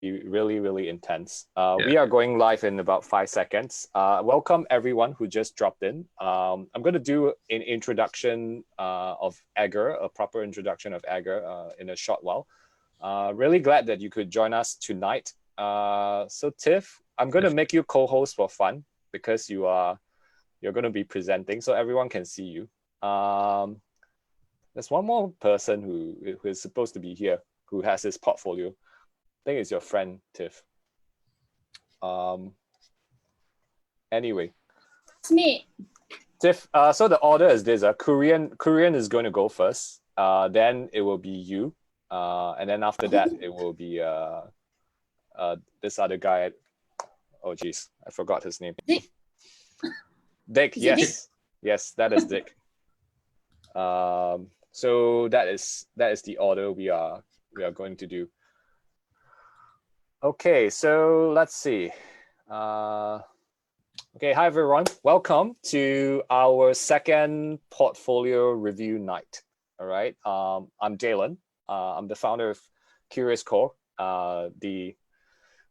be really, really intense. We are going live in about 5 seconds. Welcome everyone who just dropped in. I'm going to do an introduction of Edgar, a proper introduction of Edgar in a short while. Really glad that you could join us tonight. So Tiff, I'm going to make you co-host for fun because you're going to be presenting so everyone can see you. There's one more person who is supposed to be here who has his portfolio. I think it's your friend, Tiff. Anyway. It's me. Tiff, so the order is this. Korean is going to go first. Then it will be you. And then after that, it will be this other guy. Oh, geez. I forgot his name. Dick. Dick, yes. Dick? Yes, that is Dick. So that is the order we are going to do. Okay, so let's see. Okay, hi everyone. Welcome to our second portfolio review night. All right. I'm Daylon. I'm the founder of CuriousCore, the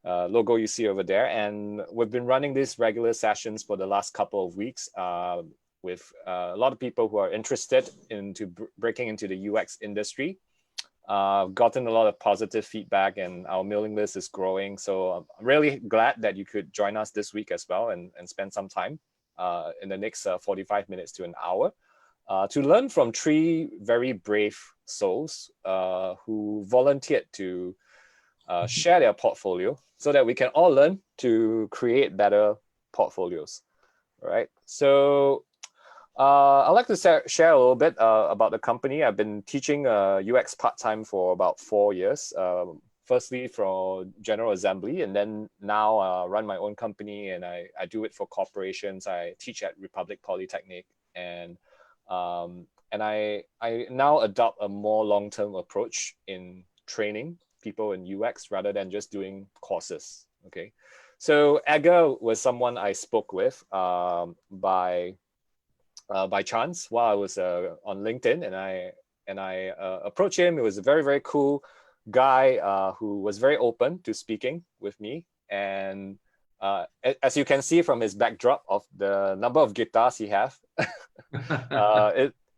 logo you see over there, and we've been running these regular sessions for the last couple of weeks. With a lot of people who are interested into breaking into the UX industry. Gotten a lot of positive feedback and our mailing list is growing. So I'm really glad that you could join us this week as well and spend some time in the next 45 minutes to an hour to learn from 3 very brave souls who volunteered to share their portfolio so that we can all learn to create better portfolios. All right. So I'd like to share a little bit about the company. I've been teaching UX part-time for about 4 years. Firstly for General Assembly, and then now run my own company, and I do it for corporations. I teach at Republic Polytechnic, and I now adopt a more long-term approach in training people in UX rather than just doing courses. Okay, so Edgar was someone I spoke with by chance while I was on LinkedIn, and I approached him. He was a very, very cool guy who was very open to speaking with me. And as you can see from his backdrop of the number of guitars he has,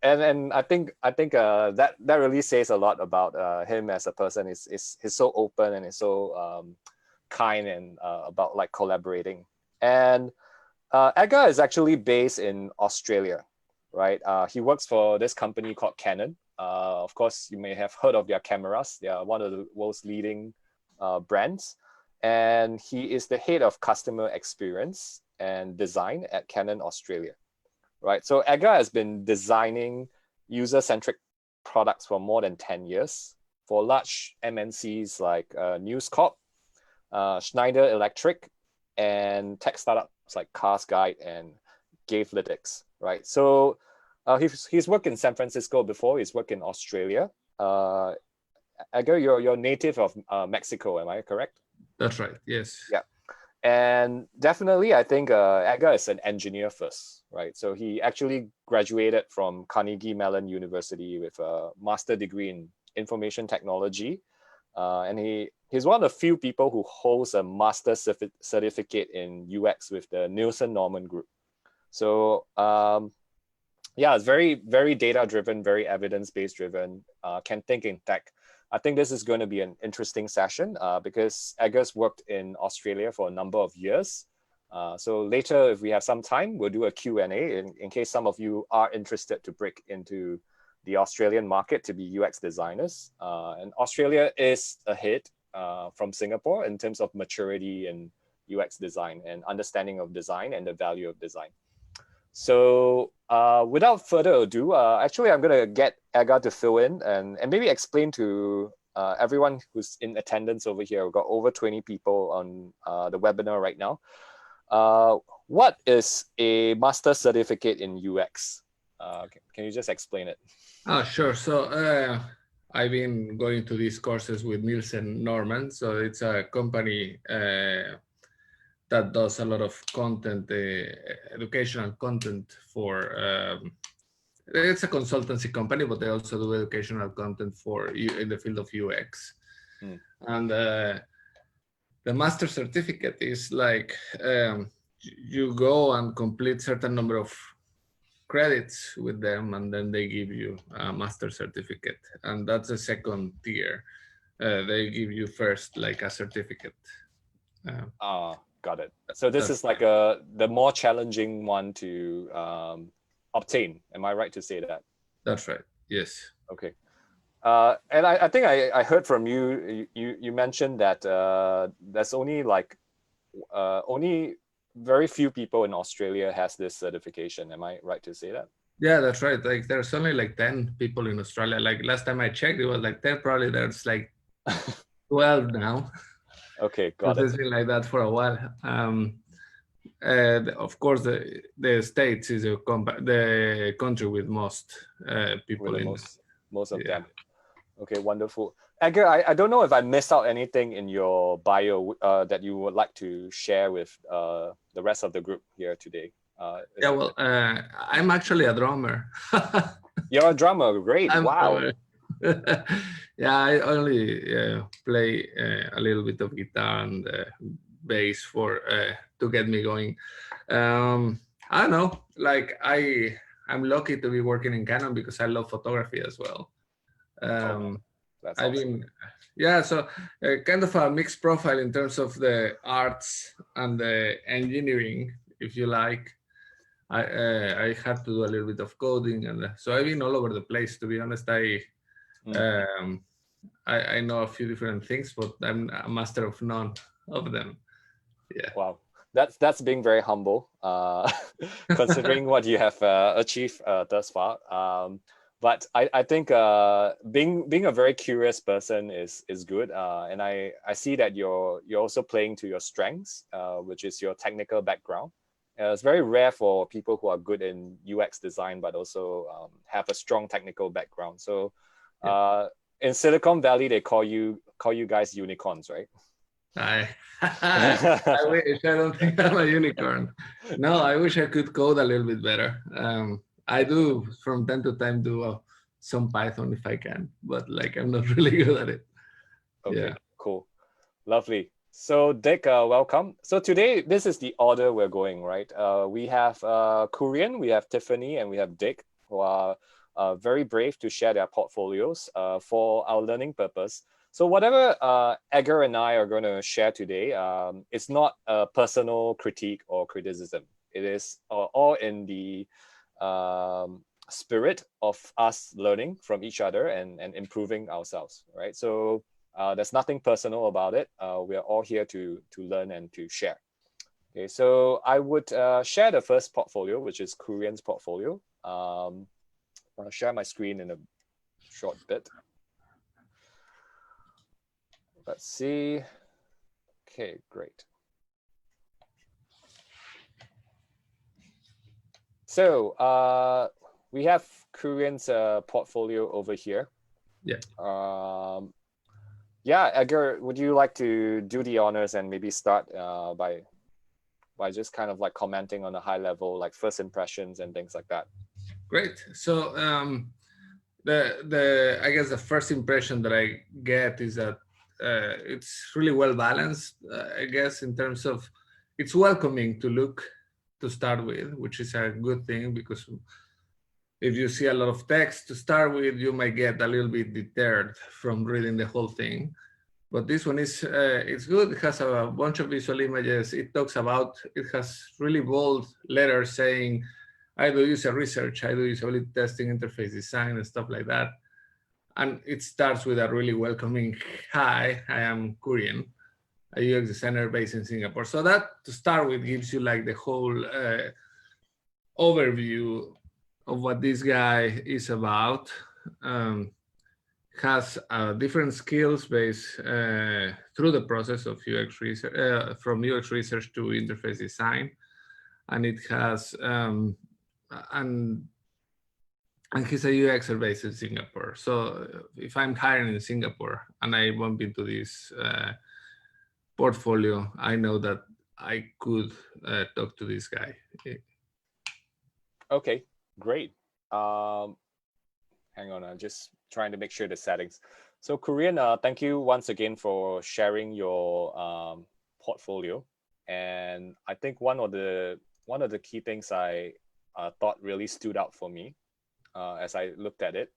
and I think that really says a lot about him as a person. He's so open and he's so kind and about like collaborating. And Edgar is actually based in Australia, right? He works for this company called Canon. Of course, you may have heard of their cameras. They are one of the world's leading brands. And he is the head of customer experience and design at Canon Australia, right? So Edgar has been designing user-centric products for more than 10 years for large MNCs like News Corp, Schneider Electric, and tech startups like Cars Guide and Gavelytics, right? So he's worked in San Francisco before. He's worked in Australia. Edgar, you're native of Mexico, am I correct? That's right. Yes. Yeah, and definitely, I think Edgar is an engineer first, right? So he actually graduated from Carnegie Mellon University with a master's degree in information technology, and he's one of the few people who holds a master's certificate in UX with the Nielsen Norman Group. So yeah, it's very, very data-driven, very evidence-based driven, can think in tech. I think this is going to be an interesting session because Edgar's worked in Australia for a number of years. So later, if we have some time, we'll do a Q&A in case some of you are interested to break into the Australian market to be UX designers. And Australia is ahead from Singapore in terms of maturity in UX design and understanding of design and the value of design. So without further ado, actually, I'm going to get Edgar to fill in and maybe explain to everyone who's in attendance over here. We've got over 20 people on the webinar right now. What is a master certificate in UX? Can you just explain it? Oh, sure. So I've been going to these courses with Nielsen Norman. So it's a company that does a lot of content, educational content for, it's a consultancy company, but they also do educational content for in the field of UX. And the master certificate is like you go and complete certain number of credits with them, and then they give you a master certificate, and that's the second tier. They give you first like a certificate. Got it. So this is like the more challenging one to obtain. Am I right to say that? That's right. Yes. Okay. And I think I heard from you. You mentioned that there's only like only very few people in Australia has this certification. Am I right to say that? Yeah, that's right. Like there's only like 10 people in Australia. Like last time I checked, it was like 10. Probably there's like 12 now. Okay, got it. It's been like that for a while. Of course, the States is the country with most people With in. Most of them. Okay, wonderful. Edgar, I don't know if I missed out anything in your bio that you would like to share with the rest of the group here today. Yeah, well, I'm actually a drummer. You're a drummer, great! Wow. Yeah, I only play a little bit of guitar and bass for to get me going. I don't know, like I'm lucky to be working in Canon because I love photography as well. That's I awesome. mean, yeah, so kind of a mixed profile in terms of the arts and the engineering, if you like. I had to do a little bit of coding, and so I've been all over the place. To be honest, I know a few different things, but I'm a master of none of them. Yeah. Wow, that's being very humble, considering what you have achieved thus far. But I think being a very curious person is good, and I see that you're also playing to your strengths, which is your technical background. It's very rare for people who are good in UX design, but also have a strong technical background. So in Silicon Valley, they call you guys unicorns, right? I wish. I don't think I'm a unicorn. No, I wish I could code a little bit better. I do from time to time do some Python if I can, but like I'm not really good at it. Okay, cool, lovely. So Dick, welcome. So today, this is the order we're going, right? We have Kurian, we have Tiffany, and we have Dick, who are very brave to share their portfolios for our learning purpose. So whatever Edgar and I are going to share today, it's not a personal critique or criticism. It is all in the spirit of us learning from each other and improving ourselves, right? So there's nothing personal about it. We are all here to learn and to share. Okay, so I would share the first portfolio, which is Kurian's portfolio. I'm going to share my screen in a short bit. Let's see. Okay, great. So we have Kurian's portfolio over here. Yeah. Yeah, Edgar, would you like to do the honors and maybe start by just kind of like commenting on a high level, like first impressions and things like that? Great. So I guess the first impression that I get is that it's really well balanced. I guess in terms of it's welcoming to look to start with, which is a good thing, because if you see a lot of text to start with, you might get a little bit deterred from reading the whole thing. But this one is it's good. It has a bunch of visual images. It has really bold letters saying, I do user research, I do usability testing, interface design, and stuff like that. And it starts with a really welcoming, hi, I am Kurian, a UX designer based in Singapore. So that, to start with, gives you like the whole overview of what this guy is about. Has different skills based through the process of UX research, from UX research to interface design, and it has and he's a UXer based in Singapore. So if I'm hiring in Singapore and I bump into this portfolio, I know that I could talk to this guy. Okay, great. Hang on, I'm just trying to make sure the settings. So Kurian, thank you once again for sharing your portfolio, and I think one of the key things I thought really stood out for me as I looked at it,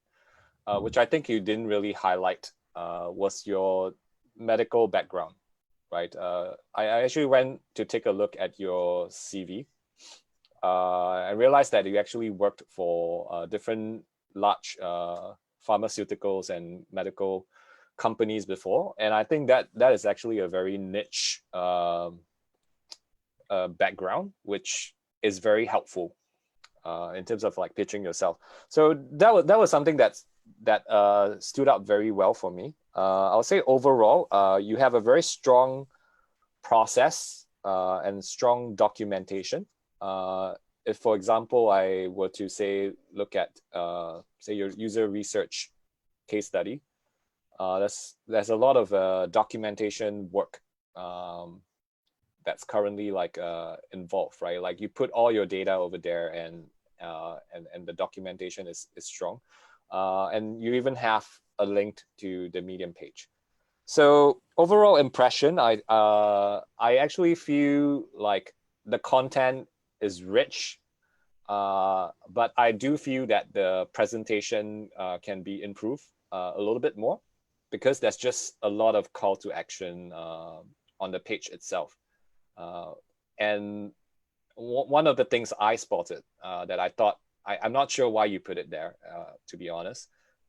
which I think you didn't really highlight, was your medical background, right? I actually went to take a look at your CV. I realized that you actually worked for different large pharmaceuticals and medical companies before, and I think that is actually a very niche background, which is very helpful in terms of like pitching yourself. So that was something that stood out very well for me. I would say overall, you have a very strong process and strong documentation. If, for example, I were to say look at say your user research case study, there's a lot of documentation work that's currently like involved, right? Like you put all your data over there, and the documentation is strong, and you even have a link to the Medium page. So overall impression, I actually feel like the content is rich, but I do feel that the presentation can be improved a little bit more, because there's just a lot of call to action on the page itself. And one of the things I spotted that I thought, I'm not sure why you put it there, to be honest,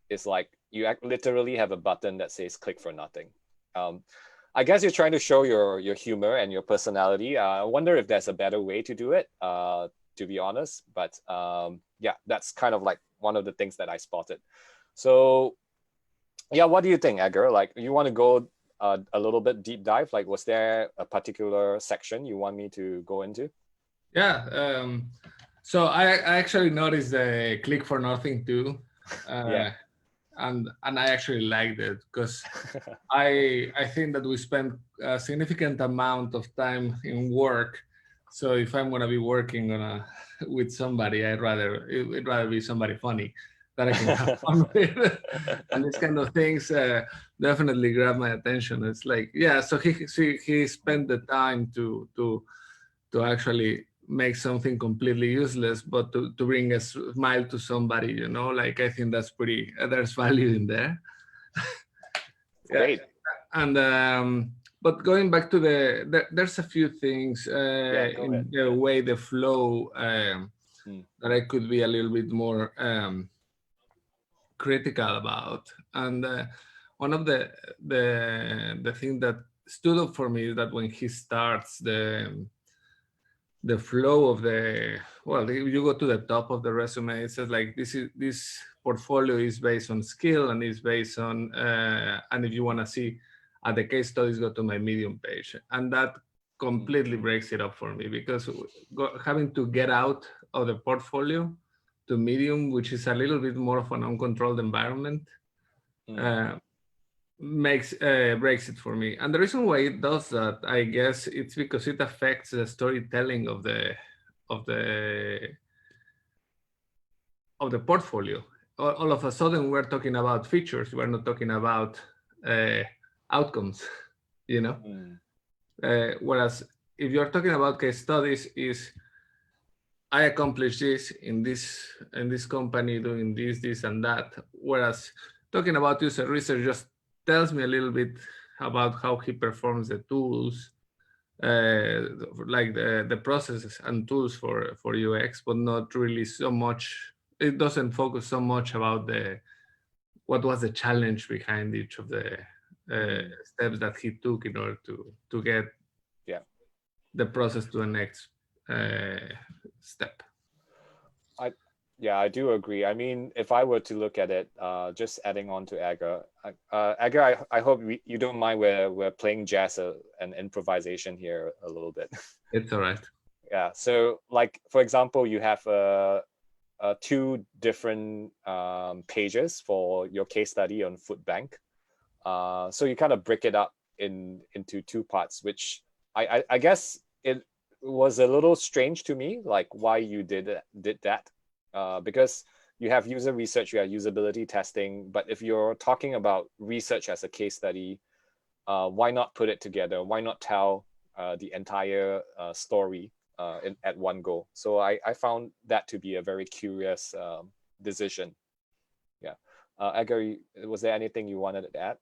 is like you literally have a button that says click for nothing. I guess you're trying to show your humor and your personality. I wonder if there's a better way to do it, to be honest. But yeah, that's kind of like one of the things that I spotted. So yeah, what do you think, Edgar? Like, you want to go a little bit deep dive? Like, was there a particular section you want me to go into? Yeah. So I actually noticed the click for nothing too. Yeah. And I actually liked it, because I think that we spend a significant amount of time in work. So if I'm gonna be working with somebody, it'd rather be somebody funny that I can have fun with. And these kind of things definitely grab my attention. It's like, yeah, so he spent the time to actually make something completely useless, but to bring a smile to somebody, you know, like, I think that's pretty, there's value in there. Great. And but going back to there's a few things in the way, the flow, that I could be a little bit more critical about. And one of the thing that stood up for me is that when he starts the flow of well, you go to the top of the resume, it says like, this portfolio is based on skill and is based on, and if you want to see the case studies, go to my Medium page. And that completely breaks it up for me, because having to get out of the portfolio to Medium, which is a little bit more of an uncontrolled environment, breaks it for me. And the reason why it does that, I guess, it's because it affects the storytelling of the portfolio. All of a sudden, we're talking about features. We're not talking about outcomes, you know. Whereas if you're talking about case studies, is I accomplished this in this company doing this and that. Whereas talking about user research just tells me a little bit about how he performs the tools, like the processes and tools for UX, but not really so much. It doesn't focus so much about what was the challenge behind each of the steps that he took in order to get the process to the next step. I do agree. I mean, if I were to look at it, just adding on to Edgar, Edgar, I hope you don't mind we're playing jazz and improvisation here a little bit. It's all right. Yeah. So, like, for example, you have two different pages for your case study on food bank. So you kind of break it up into two parts, which I guess it was a little strange to me, like why you did that. Because you have user research, you have usability testing, but if you're talking about research as a case study, why not put it together? Why not tell the entire story at one go. So I found that to be a very curious decision. Yeah. Edgar, was there anything you wanted to add?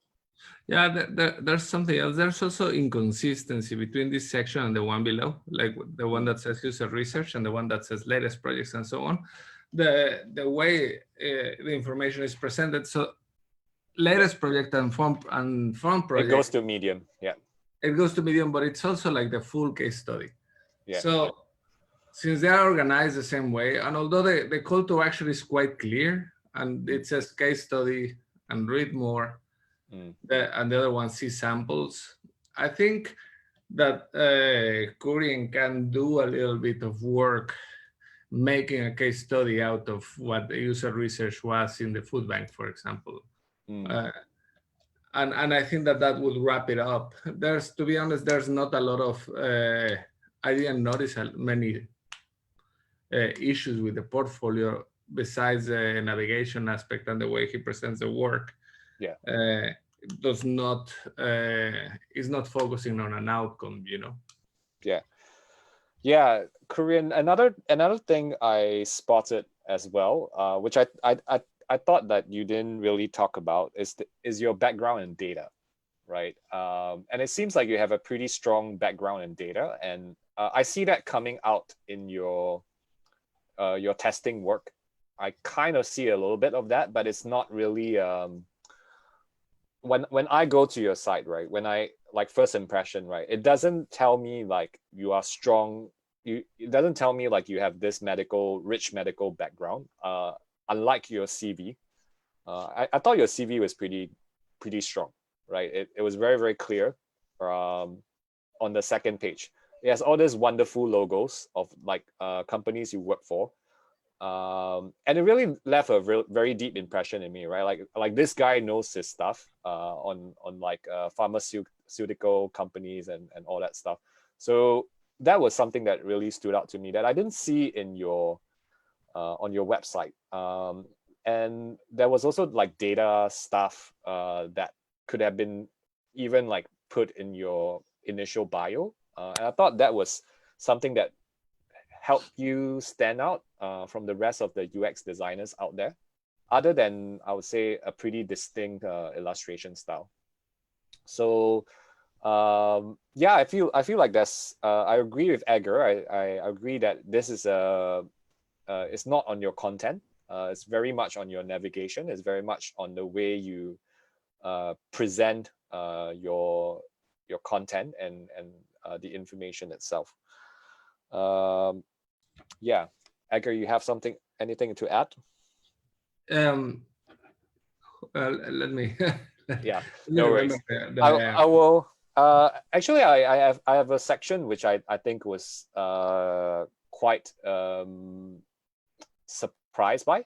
Yeah, there's something else. There's also inconsistency between this section and the one below, like the one that says user research and the one that says latest projects and so on. The way the information is presented. So latest project and front project. It goes to Medium. Yeah. It goes to Medium, but it's also like the full case study. Yeah. So since they are organized the same way, and although the call to action is quite clear, and it says case study and read more, and the other one see samples, I think that Kurian can do a little bit of work making a case study out of what the user research was in the food bank, for example. And I think that would wrap it up. To be honest, there's not a lot of, I didn't notice many issues with the portfolio besides the navigation aspect and the way he presents the work. Yeah. Is not focusing on an outcome, you know. Yeah, Korean. Another thing I spotted as well, which I thought that you didn't really talk about, is your background in data, right? And it seems like you have a pretty strong background in data, and I see that coming out in your testing work. I kind of see a little bit of that, but it's not really. When I go to your site, right, when I like first impression, right, it doesn't tell me like you are strong. It doesn't tell me like you have this rich medical background. Unlike your CV, I thought your CV was pretty strong, right? It was very, very clear. On the second page, it has all these wonderful logos of like companies you work for. And it really left a very deep impression in me, right? Like this guy knows his stuff on like pharmaceutical companies and all that stuff. So that was something that really stood out to me that I didn't see in your on your website. And there was also like data stuff that could have been even like put in your initial bio. And I thought that was something that help you stand out from the rest of the UX designers out there, other than I would say a pretty distinct illustration style. So yeah, I feel like that's I agree with Edgar. I agree that this is it's not on your content. It's very much on your navigation. It's very much on the way you present your content and the information itself. Yeah, Edgar, you have anything to add? Let me. Yeah, no worries. I will. Actually, I have a section which I think was quite surprised by.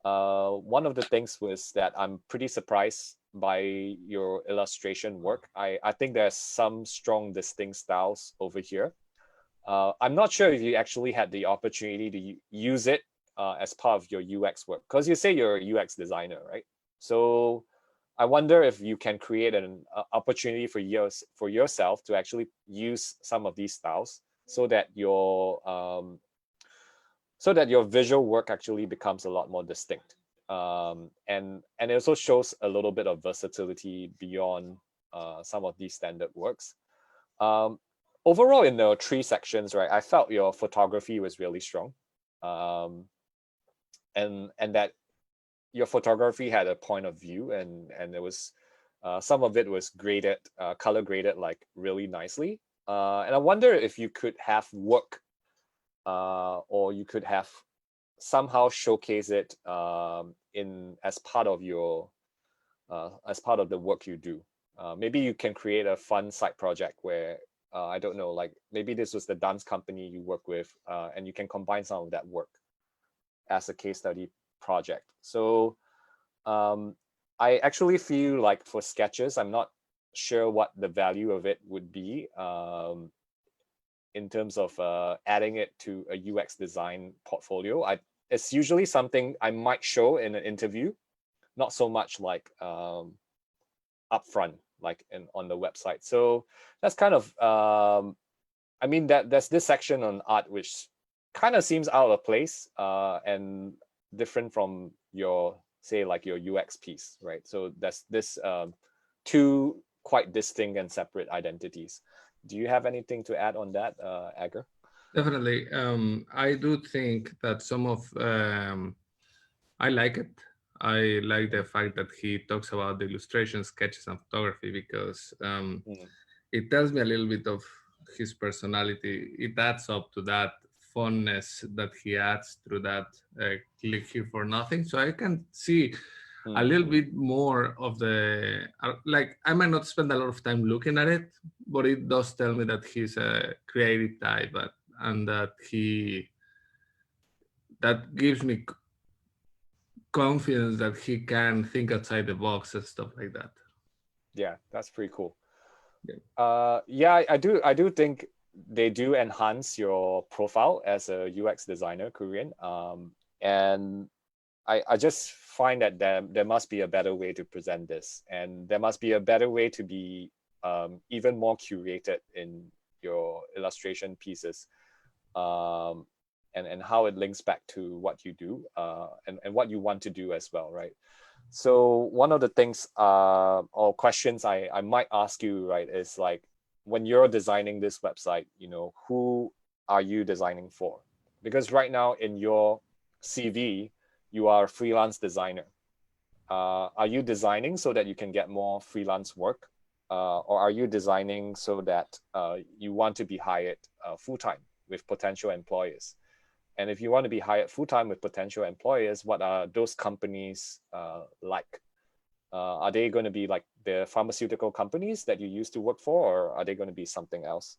One of the things was that I'm pretty surprised by your illustration work. I think there's some strong distinct styles over here. I'm not sure if you actually had the opportunity to use it as part of your UX work, because you say you're a UX designer, right? So I wonder if you can create an opportunity for yourself to actually use some of these styles so that your visual work actually becomes a lot more distinct. And it also shows a little bit of versatility beyond some of these standard works. Overall, in the 3 sections, right, I felt your photography was really strong, and that your photography had a point of view, and it was some of it was graded, color graded like really nicely. And I wonder if you could have work, or you could have somehow showcase it as part of the work you do. Maybe you can create a fun side project where I don't know, like maybe this was the dance company you work with, and you can combine some of that work as a case study project. So I actually feel like for sketches, I'm not sure what the value of it would be in terms of adding it to a UX design portfolio. It's usually something I might show in an interview, not so much like upfront, like on the website. So that's kind of I mean, there's this section on art which kind of seems out of place and different from your, say, like your UX piece, right? So there's this two quite distinct and separate identities. Do you have anything to add on that, Edgar? Definitely. I do think that some of I like it. I like the fact that he talks about the illustration, sketches, and photography, because it tells me a little bit of his personality. It adds up to that fondness that he adds through that click here for nothing. So I can see a little bit more of the, like, I might not spend a lot of time looking at it, but it does tell me that he's a creative type, and that that gives me confidence that he can think outside the box and stuff like that. Yeah, that's pretty cool. Yeah, yeah, I do think they do enhance your profile as a UX designer, Korean. And I just find that there must be a better way to present this, and there must be a better way to be even more curated in your illustration pieces, and how it links back to what you do and what you want to do as well, right? So one of the things or questions I might ask you, right, is like, when you're designing this website, you know, who are you designing for? Because right now in your CV, you are a freelance designer. Are you designing so that you can get more freelance work? Or are you designing so that you want to be hired full-time with potential employers? And if you want to be hired full-time with potential employers, what are those companies like? Are they going to be like the pharmaceutical companies that you used to work for, or are they going to be something else?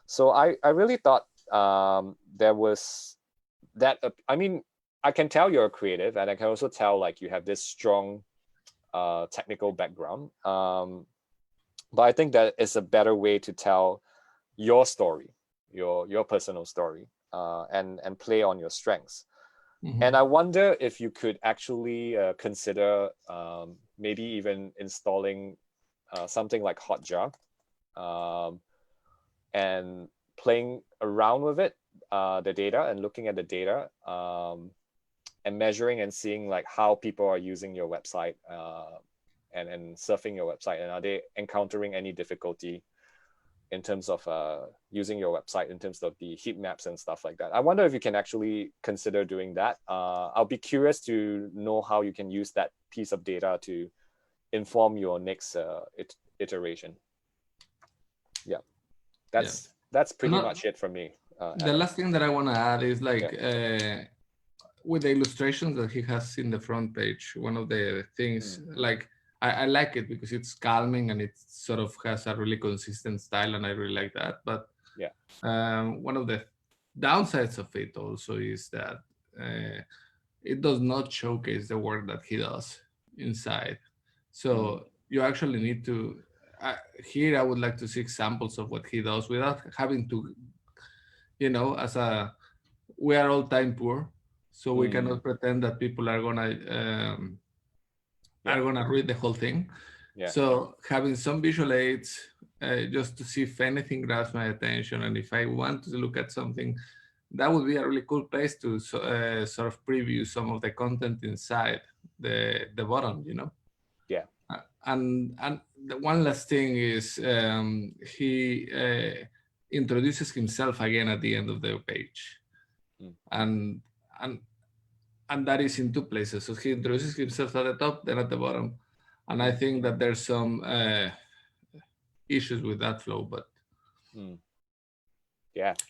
So I really thought there was that. I mean, I can tell you're a creative, and I can also tell like you have this strong technical background. But I think that is a better way to tell your story, your personal story, and play on your strengths. And I wonder if you could actually consider maybe even installing something like Hotjar and playing around with it, the data, and looking at the data and measuring and seeing like how people are using your website and surfing your website, and are they encountering any difficulty in terms of using your website, in terms of the heat maps and stuff like that. I wonder if you can actually consider doing that. I'll be curious to know how you can use that piece of data to inform your next iteration. Yeah, that's pretty much it from me. The last thing that I want to add is like with the illustrations that he has in the front page, one of the things like, I like it because it's calming and it sort of has a really consistent style, and I really like that. But one of the downsides of it also is that it does not showcase the work that he does inside. So you actually need to, here I would like to see examples of what he does without having to, you know, we are all time poor, so we cannot pretend that people are gonna read the whole thing. So having some visual aids just to see if anything grabs my attention, and if I want to look at something, that would be a really cool place to sort of preview some of the content inside the bottom, you know. And the one last thing is he introduces himself again at the end of the page, and that is in two places. So he introduces himself at the top, then at the bottom. And I think that there's some issues with that flow, but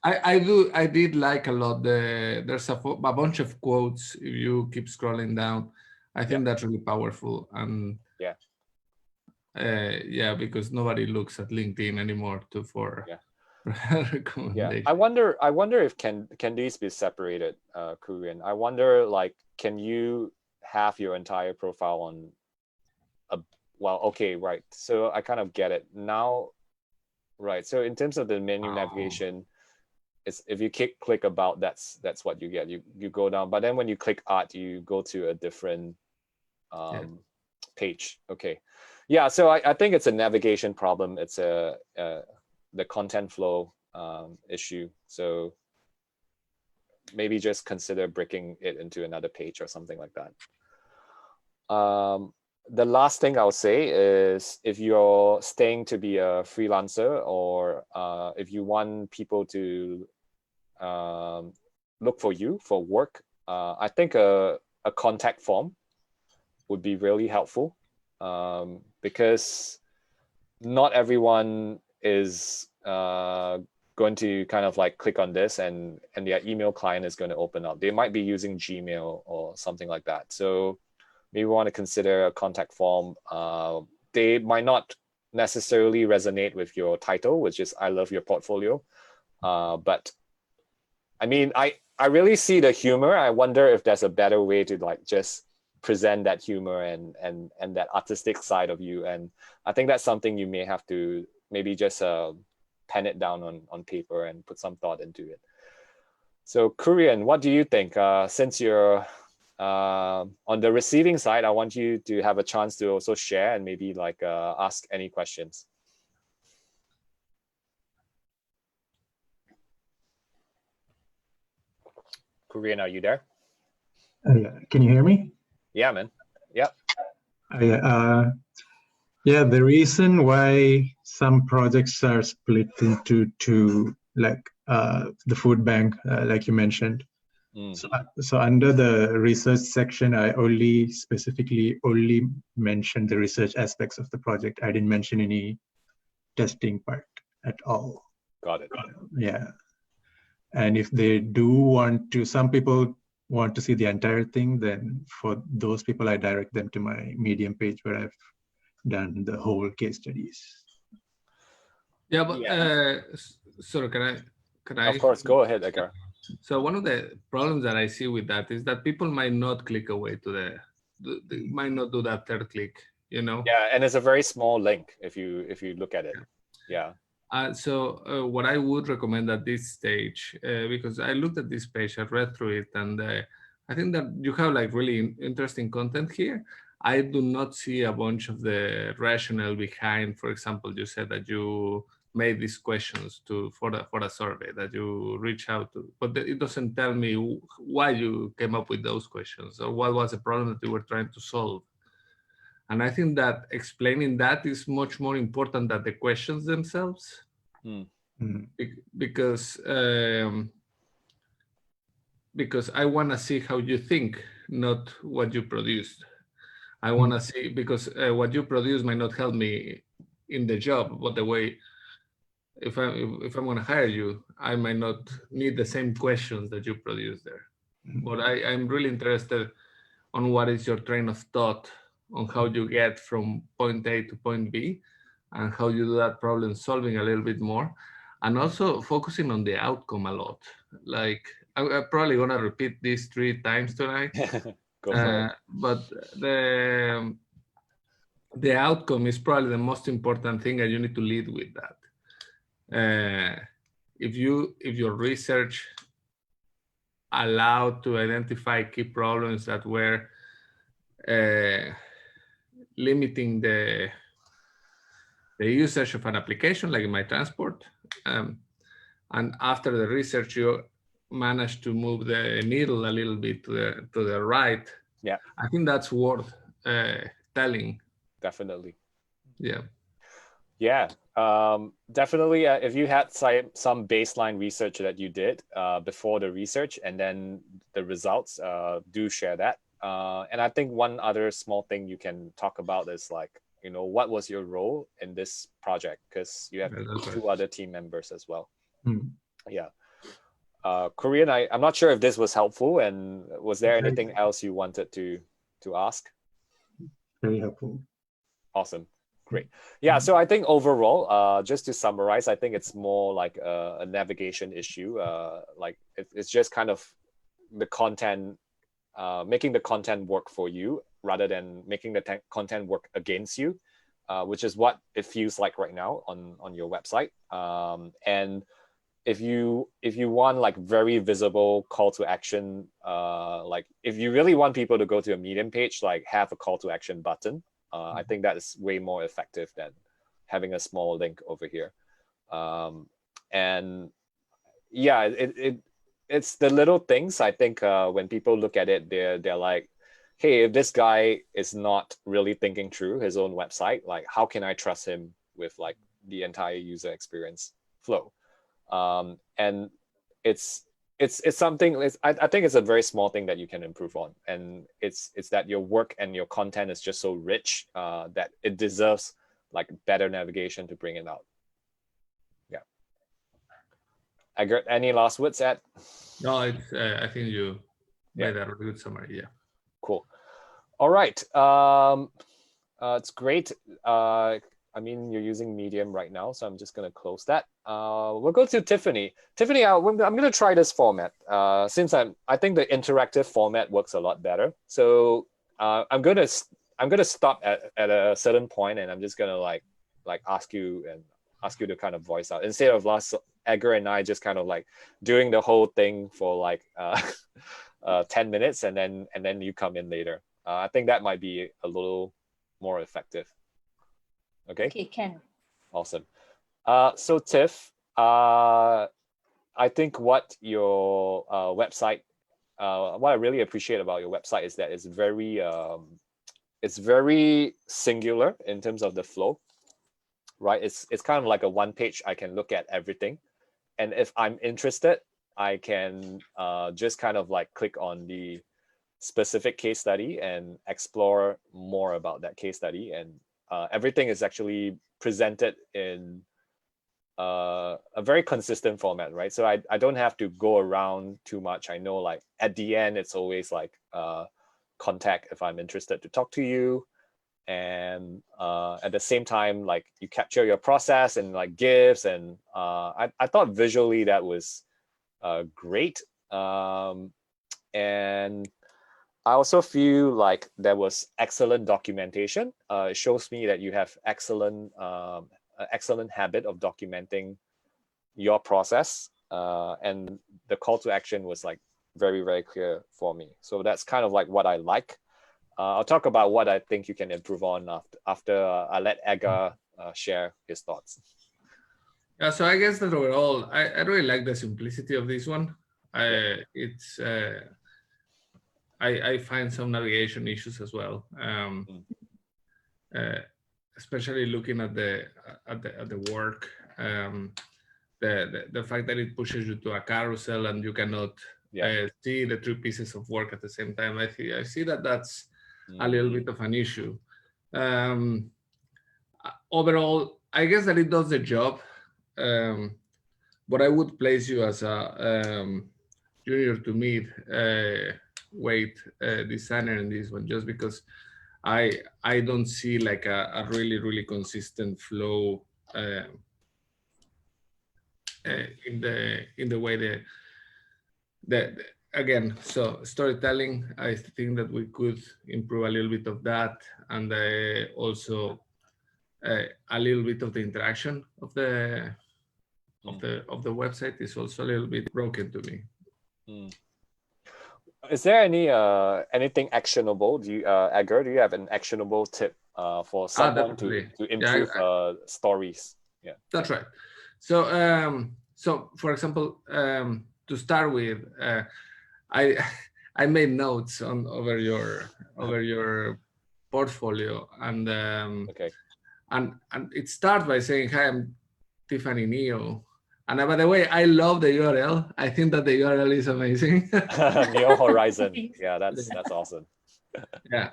I did like a lot. There's a bunch of quotes. If you keep scrolling down, I think that's really powerful. And because nobody looks at LinkedIn anymore for recommendation. I wonder if can these be separated, Korean? I wonder, like, can you have your entire profile on right. So I kind of get it now. Right. So in terms of the menu navigation, it's, if you click about, that's what you get. You go down, but then when you click art, you go to a different page. Okay. Yeah, so I think it's a navigation problem. It's the content flow issue. So maybe just consider breaking it into another page or something like that. The last thing I'll say is if you're staying to be a freelancer, or if you want people to look for you for work, I think a contact form would be really helpful, because not everyone is going to kind of like click on this and their email client is going to open up. They might be using Gmail or something like that. So maybe we want to consider a contact form. They might not necessarily resonate with your title, which is I love your portfolio. But I mean, I really see the humor. I wonder if there's a better way to like just present that humor and that artistic side of you. And I think that's something you may have to maybe just pen it down on paper and put some thought into it. So Kurian, what do you think? Since you're on the receiving side, I want you to have a chance to also share and maybe like ask any questions. Kurian, are you there? Yeah. Can you hear me? Yeah, man. Yep. Yeah, the reason why some projects are split into two, like the food bank, like you mentioned. So under the research section, I specifically only mentioned the research aspects of the project. I didn't mention any testing part at all. Got it. Yeah. And if they do want to, some people want to see the entire thing, then for those people, I direct them to my Medium page where I've done the whole case studies. Yeah, but sorry, can I? Of course, go ahead, Edgar. So one of the problems that I see with that is that people might not click away to they might not do that third click, you know? Yeah, and it's a very small link if you look at it. Yeah. So what I would recommend at this stage, because I looked at this page, I read through it, and I think that you have like really interesting content here. I do not see a bunch of the rationale behind. For example, you said that you made these questions for a survey that you reach out to, but it doesn't tell me why you came up with those questions or what was the problem that you were trying to solve. And I think that explaining that is much more important than the questions themselves. Because I want to see how you think, not what you produced. I want to see, because what you produce might not help me in the job, but the way, if I'm going to hire you, I might not need the same questions that you produce there. But I'm really interested on what is your train of thought on how you get from point A to point B and how you do that problem solving a little bit more. And also focusing on the outcome a lot. Like, I'm probably going to repeat this 3 times tonight. Go for it. But the outcome is probably the most important thing, and you need to lead with that. If your research allowed to identify key problems that were limiting the usage of an application, like in my transport, and after the research you managed to move the needle a little bit to the right, yeah, I think that's worth telling. Definitely. Yeah, definitely. If you had some baseline research that you did before the research and then the results, do share that. And I think one other small thing you can talk about is like, what was your role in this project? Because you have 2 other team members as well. Yeah. Kurian, I'm not sure if this was helpful, and was there anything else you wanted to ask? Very helpful. Awesome. Great. Yeah, so I think overall, just to summarize, I think it's more like a navigation issue. Like it's just kind of the content, making the content work for you rather than making the content work against you, which is what it feels like right now on your website. And if you want like very visible call to action, like if you really want people to go to a Medium page, like have a call to action button. I think that is way more effective than having a small link over here. And yeah, it's the little things. I think when people look at it, they're like, hey, if this guy is not really thinking through his own website, like how can I trust him with like the entire user experience flow? And it's something. I think it's a very small thing that you can improve on, and it's that your work and your content is just so rich that it deserves like better navigation to bring it out. Yeah. Edgar, any last words, Ed? No, it's, I think you made a really good summary. Yeah. Cool. All right. It's great. I mean, you're using Medium right now, so I'm just going to close that. We'll go to Tiffany. Tiffany, I'm going to try this format since I think the interactive format works a lot better. So I'm going to stop at a certain point, and I'm just going to like ask you to kind of voice out instead of Edgar and I just kind of like doing the whole thing for like 10 minutes and then you come in later. I think that might be a little more effective. Okay, can. Awesome. So Tiff, I think what your website, what I really appreciate about your website is that it's very singular in terms of the flow, right? It's kind of like a one page. I can look at everything, and if I'm interested, I can just kind of like click on the specific case study and explore more about that case study, and everything is actually presented in a very consistent format, right? So I don't have to go around too much. I know like at the end, it's always like contact if I'm interested to talk to you. And at the same time, like you capture your process and like GIFs. And I thought visually that was great. And I also feel like there was excellent documentation. It shows me that you have excellent habit of documenting your process, and the call to action was like very, very clear for me. So that's kind of like what I like. I'll talk about what I think you can improve on after I let Edgar share his thoughts. Yeah, so I guess that overall, I really like the simplicity of this one. I find some navigation issues as well, especially looking at the work. The fact that it pushes you to a carousel and you cannot see the two pieces of work at the same time. I see that that's a little bit of an issue. Overall, I guess that it does the job, but I would place you as a junior to mid weight designer in this one, just because I don't see like a really consistent flow in the way that again, so storytelling, I think that we could improve a little bit of that, and also a little bit of the interaction of the website is also a little bit broken to me. Is there anything actionable? Do you, Edgar, do you have an actionable tip for someone to improve stories? Yeah, that's right. So so for example, to start with, I made notes over your portfolio, and and it starts by saying, "Hi, I'm Tiffany Neo." And by the way, I love the URL. I think that the URL is amazing. Neo Horizon. Yeah, that's awesome. Yeah,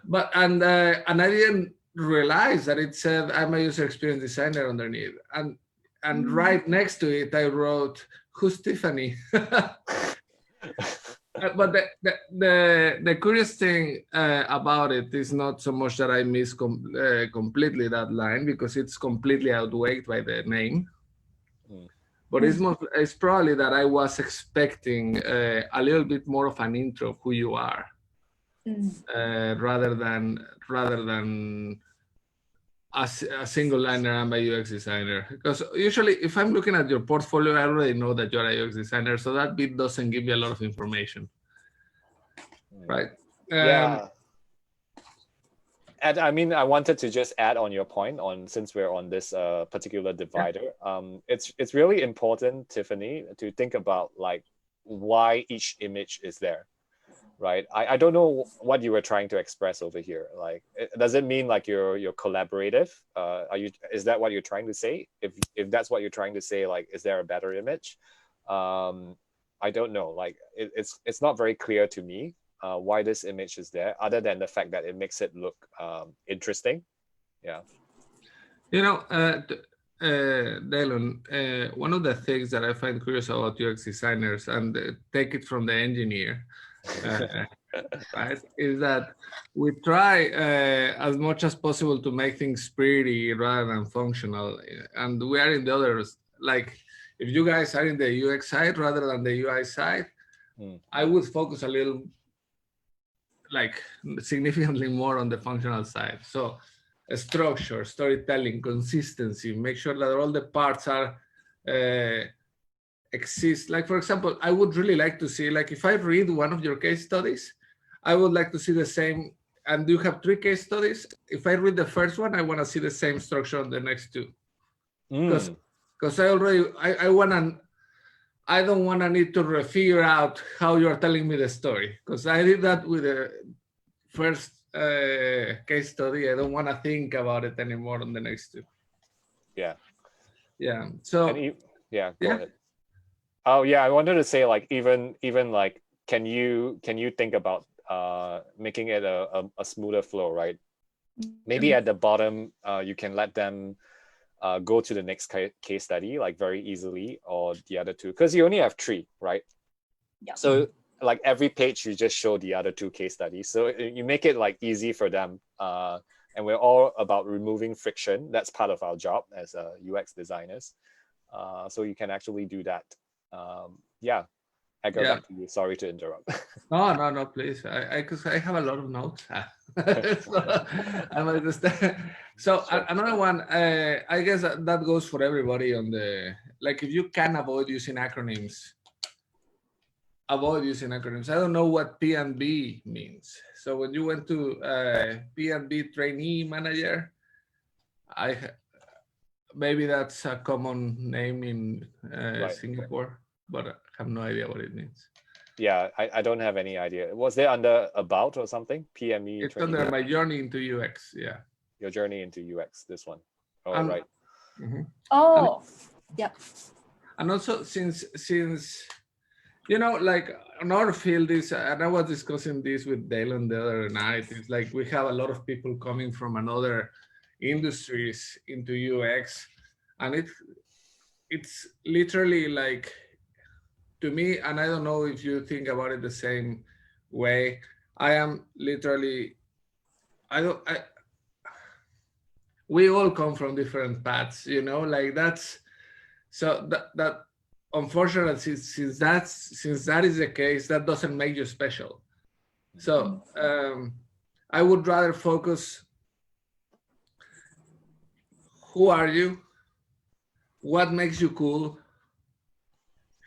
but and I didn't realize that it said I'm a user experience designer underneath, and right next to it I wrote, "Who's Tiffany?" But the curious thing about it is not so much that I miss completely that line, because it's completely outweighed by the name. But it's probably that I was expecting a little bit more of an intro of who you are, rather than a single liner, I'm a UX designer. Because usually if I'm looking at your portfolio, I already know that you're a UX designer, so that bit doesn't give me a lot of information, right? Yeah. And I mean, I wanted to just add on your point on, since we're on this particular divider, it's really important, Tiffany, to think about like why each image is there, right? I don't know what you were trying to express over here. Like, does it mean like you're collaborative? Is that what you're trying to say? If that's what you're trying to say, like, is there a better image? I don't know. Like, it's not very clear to me why this image is there, other than the fact that it makes it look interesting. Yeah. You know, Daylon, one of the things that I find curious about UX designers, and take it from the engineer, right, is that we try as much as possible to make things pretty rather than functional. And we are in the others, like if you guys are in the UX side rather than the UI side, I would focus a little, like significantly more on the functional side. So structure, storytelling, consistency, make sure that all the parts are exist. Like, for example, I would really like to see, like if I read one of your case studies, I would like to see the same, and you have 3 case studies. If I read the first one, I want to see the same structure on the next 2. Because I don't want to need to figure out how you're telling me the story, because I did that with the first case study. I don't want to think about it anymore on the next 2. Yeah. Yeah. So go ahead. Oh yeah, I wanted to say like even like can you think about making it a smoother flow, right? Maybe at the bottom you can let them go to the next case study like very easily, or the other 2, because you only have 3, right? Yeah. So like every page you just show the other 2 case studies, so you make it like easy for them, and we're all about removing friction. That's part of our job as UX designers, so you can actually do that. Edgar, back to you. Sorry to interrupt. No, please. Because I have a lot of notes. So another one, I guess that goes for everybody on the, like if you can avoid using acronyms, avoid using acronyms. I don't know what P&B means. So when you went to P&B trainee manager, maybe that's a common name in Singapore, but I have no idea what it means. Yeah, I don't have any idea. Was there under about or something? PME? It's under my journey into UX. Yeah. Your journey into UX, this one. Oh, right. Oh, yeah. And also since you know, like in our field is, and I was discussing this with Daylon the other night, it's like we have a lot of people coming from another industries into UX, and it's literally like, to me, and I don't know if you think about it the same way, I am literally, we all come from different paths, you know, like that's, so that unfortunately, since that is the case, that doesn't make you special. So I would rather focus, who are you? What makes you cool?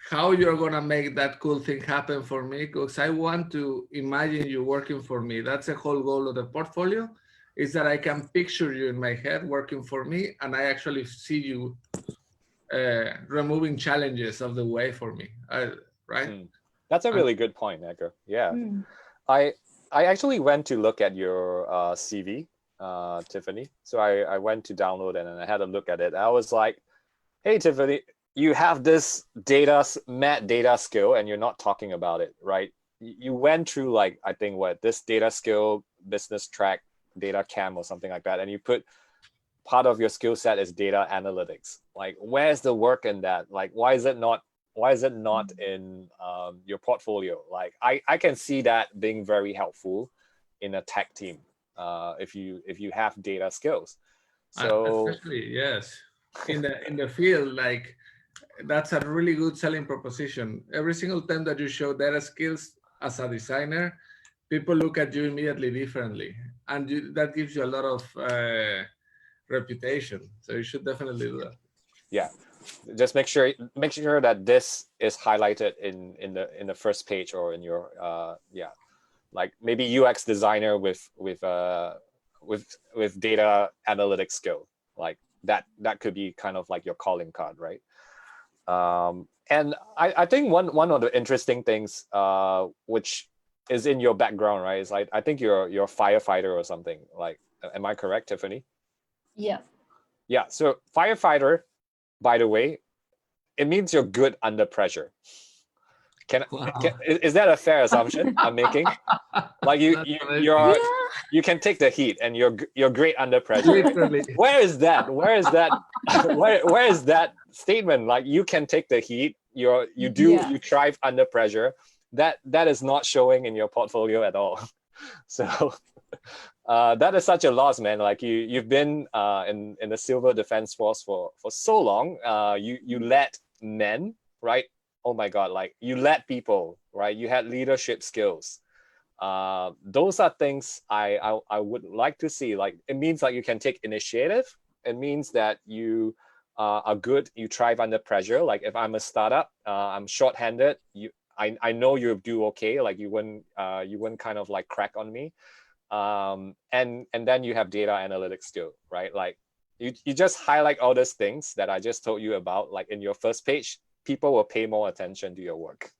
How you're gonna make that cool thing happen for me? Because I want to imagine you working for me. That's the whole goal of the portfolio, is that I can picture you in my head working for me, and I actually see you removing challenges of the way for me, right? That's a really good point, Edgar. Yeah. I actually went to look at your CV, Tiffany. So I went to download it and I had a look at it. I was like, hey, Tiffany, you have this mad data skill and you're not talking about it, right? You went through like, I think this data skill, business track, data cam or something like that. And you put part of your skill set is data analytics. Like, where's the work in that? Like, why is it not in your portfolio? Like, I can see that being very helpful in a tech team if you have data skills. So especially, yes, in the field, like that's a really good selling proposition. Every single time that you show data skills as a designer, people look at you immediately differently, and that gives you a lot of reputation. So you should definitely do that. Yeah, just make sure that this is highlighted in the first page, or in your like maybe UX designer with with data analytics skill. Like that could be kind of like your calling card, right? And I think one of the interesting things which is in your background, right, is I think you're a firefighter or something. Like, am I correct, Tiffany? Yeah. Yeah. So firefighter, by the way, it means you're good under pressure. Is that a fair assumption I'm making? Like you can take the heat and you're great under pressure. Literally. Where is that? Where is that statement? Like, you can take the heat, you thrive under pressure. That is not showing in your portfolio at all. So that is such a loss, man. Like you've been in the Civil Defense Force for so long. You led men, right? Oh my God, like you led people, right? You had leadership skills. Those are things I would like to see. Like, it means like you can take initiative. It means that you are good. You thrive under pressure. Like if I'm a startup, I'm short-handed. I know you do okay. Like you wouldn't kind of like crack on me. And then you have data analytics skill, right? Like you just highlight all those things that I just told you about. Like in your first page, people will pay more attention to your work.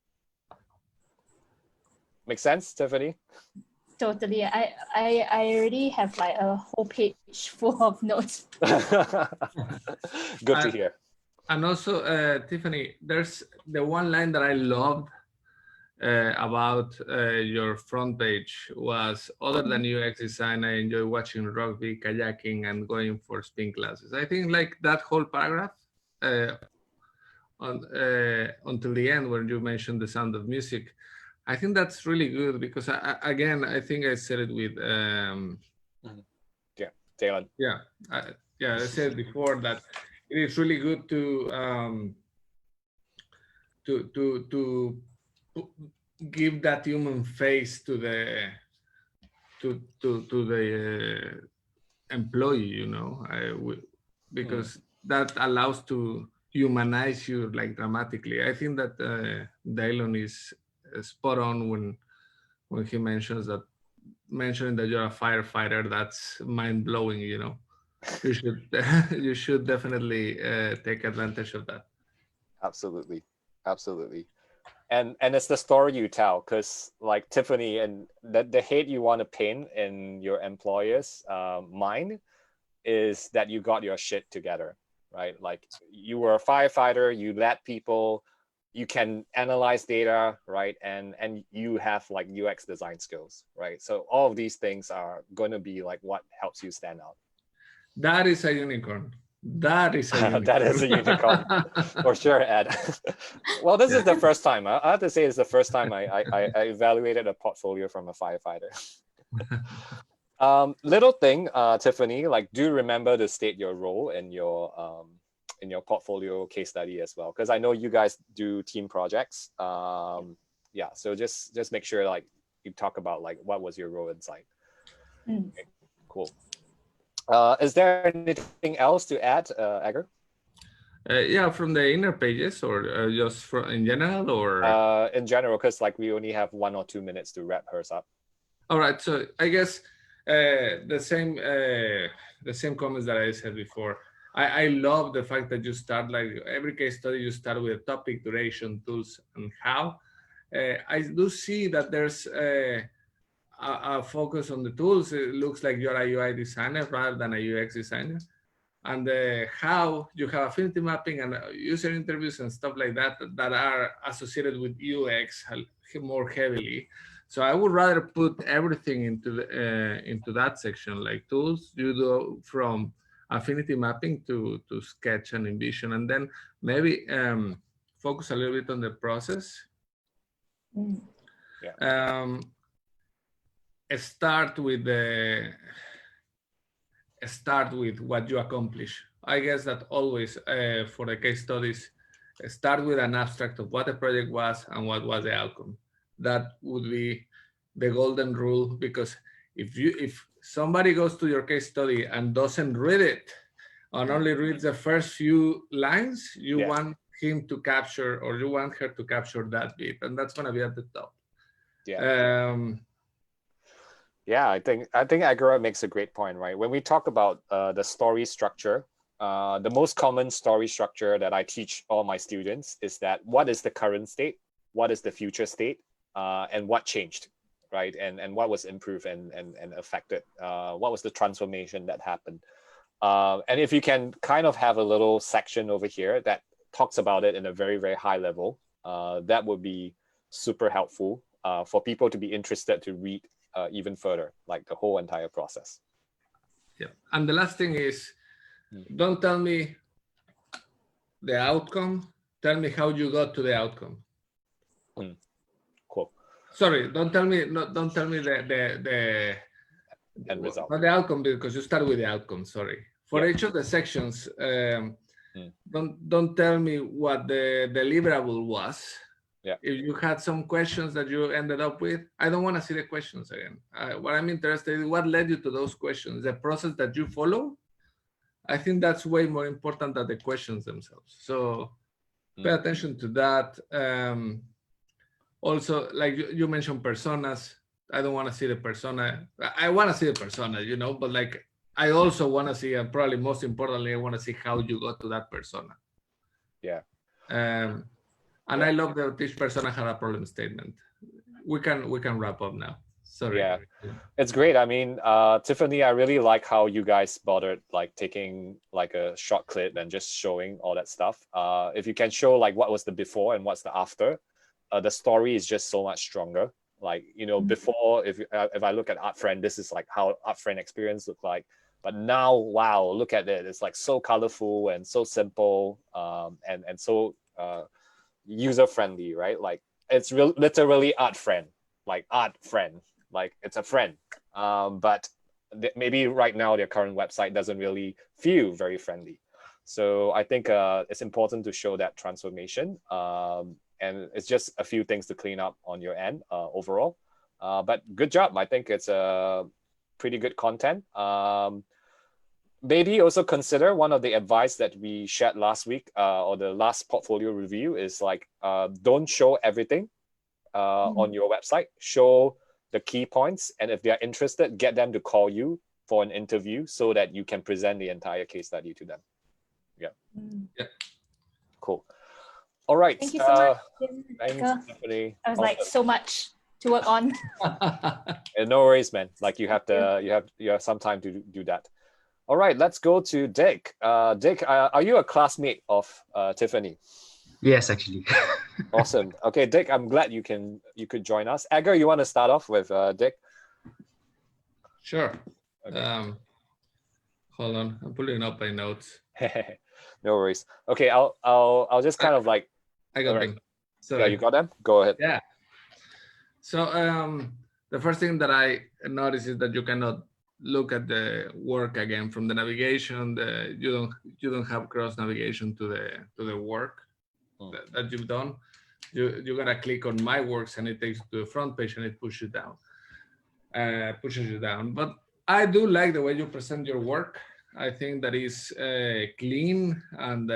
Make sense, Tiffany? Totally. I already have like a whole page full of notes. Good to hear. And also, Tiffany, there's the one line that I loved about your front page was, other than UX design, I enjoy watching rugby, kayaking, and going for spin classes. I think like that whole paragraph until the end where you mentioned the sound of music, I think that's really good because again, I think I said it with Daylon. I said before that it is really good to give that human face to the employee, you know, because that allows to humanize you like dramatically. I think that Daylon is spot on when he mentioning that you're a firefighter. That's mind-blowing, you know. You should definitely take advantage of that. Absolutely. And it's the story you tell, because like Tiffany, and the hate you want to paint in your employer's mind is that you got your shit together, right? Like you were a firefighter, you led people, you can analyze data, right? And you have like UX design skills, right? So all of these things are going to be like what helps you stand out. That is a unicorn. That is a unicorn. That is a unicorn for sure, Ed. Well, this is the first time. I have to say it's the first time I evaluated a portfolio from a firefighter. Little thing, Tiffany, like do remember to state your role in your portfolio case study as well, because I know you guys do team projects. Yeah, so just make sure like you talk about like what was your role inside. Okay, cool. Is there anything else to add, Edgar? Yeah, from the inner pages, or just in general, or in general, because like we only have 1 or 2 minutes to wrap hers up. All right, so I guess the same comments that I said before. I love the fact that you start, like every case study, you start with topic, duration, tools, and how. I do see that there's a focus on the tools. It looks like you're a UI designer rather than a UX designer. And how you have affinity mapping and user interviews and stuff like that that are associated with UX more heavily. So I would rather put everything into that section, like tools. You do from affinity mapping to sketch and envision, and then maybe focus a little bit on the process. Yeah. Start with what you accomplish. I guess that always for the case studies, start with an abstract of what the project was and what was the outcome. That would be the golden rule, because if somebody goes to your case study and doesn't read it and only reads the first few lines, you want him to capture, or you want her to capture that bit, and that's going to be at the top. Yeah, I think Edgar makes a great point, right? When we talk about the story structure, the most common story structure that I teach all my students is that what is the current state, what is the future state, and what changed, right? And what was improved and affected, what was the transformation that happened. And if you can kind of have a little section over here that talks about it in a very, very high level, that would be super helpful for people to be interested to read even further, like the whole entire process. Yeah. And the last thing is, don't tell me the outcome, tell me how you got to the outcome. Cool. Sorry, don't tell me the end result. Not the outcome, because you start with the outcome, sorry. For each of the sections, don't tell me what the deliverable was. Yeah. If you had some questions that you ended up with, I don't want to see the questions again. What I'm interested in, what led you to those questions, the process that you follow. I think that's way more important than the questions themselves. So pay attention to that. Also, like you mentioned personas. I don't want to see the persona. I want to see the persona, you know, but like I also want to see, and probably most importantly, I want to see how you got to that persona. Yeah. And I love that each persona had a problem statement. We can wrap up now. Sorry. Yeah, it's great. I mean, Tiffany, I really like how you guys bothered like taking like a short clip and just showing all that stuff. If you can show like what was the before and what's the after, the story is just so much stronger. Like, you know, before, if I look at Art Friend, this is like how Art Friend experience looked like. But now, wow, look at it. It's like so colorful and so simple, and so user friendly, right? Like it's literally Art Friend, like Art Friend, like it's a friend. But maybe right now their current website doesn't really feel very friendly. So I think it's important to show that transformation. And it's just a few things to clean up on your end overall. But good job. I think it's a pretty good content. Maybe also consider one of the advice that we shared last week or the last portfolio review is like, don't show everything on your website. Show the key points. And if they're interested, get them to call you for an interview so that you can present the entire case study to them. Yeah. Yeah. Cool. All right. Thank you so much. Thanks, Stephanie. I was like so much to work on. No worries, man. Like you have some time to do that. All right, let's go to Dick. Dick, are you a classmate of Tiffany? Yes, actually. Awesome. Okay, Dick, I'm glad you could join us. Edgar, you want to start off with Dick? Sure. Okay. Hold on, I'm pulling up my notes. No worries. Okay, I'll just kind of like. I got them. So yeah, you got them? Go ahead. Yeah. So the first thing that I noticed is that you cannot look at the work again from the navigation. You don't have cross navigation to the work that you've done. You gotta click on my works and it takes you to the front page and it pushes you down. But I do like the way you present your work. I think that is clean and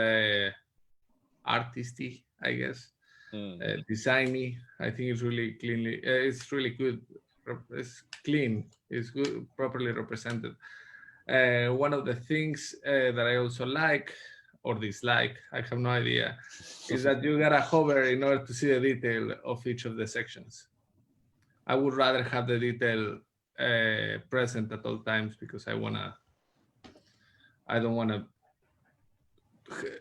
artisty, I guess. Designy. I think it's really cleanly. It's really good. It's clean. It's good, properly represented. One of the things that I also like or dislike, I have no idea, is that you gotta hover in order to see the detail of each of the sections. I would rather have the detail present at all times because I don't wanna.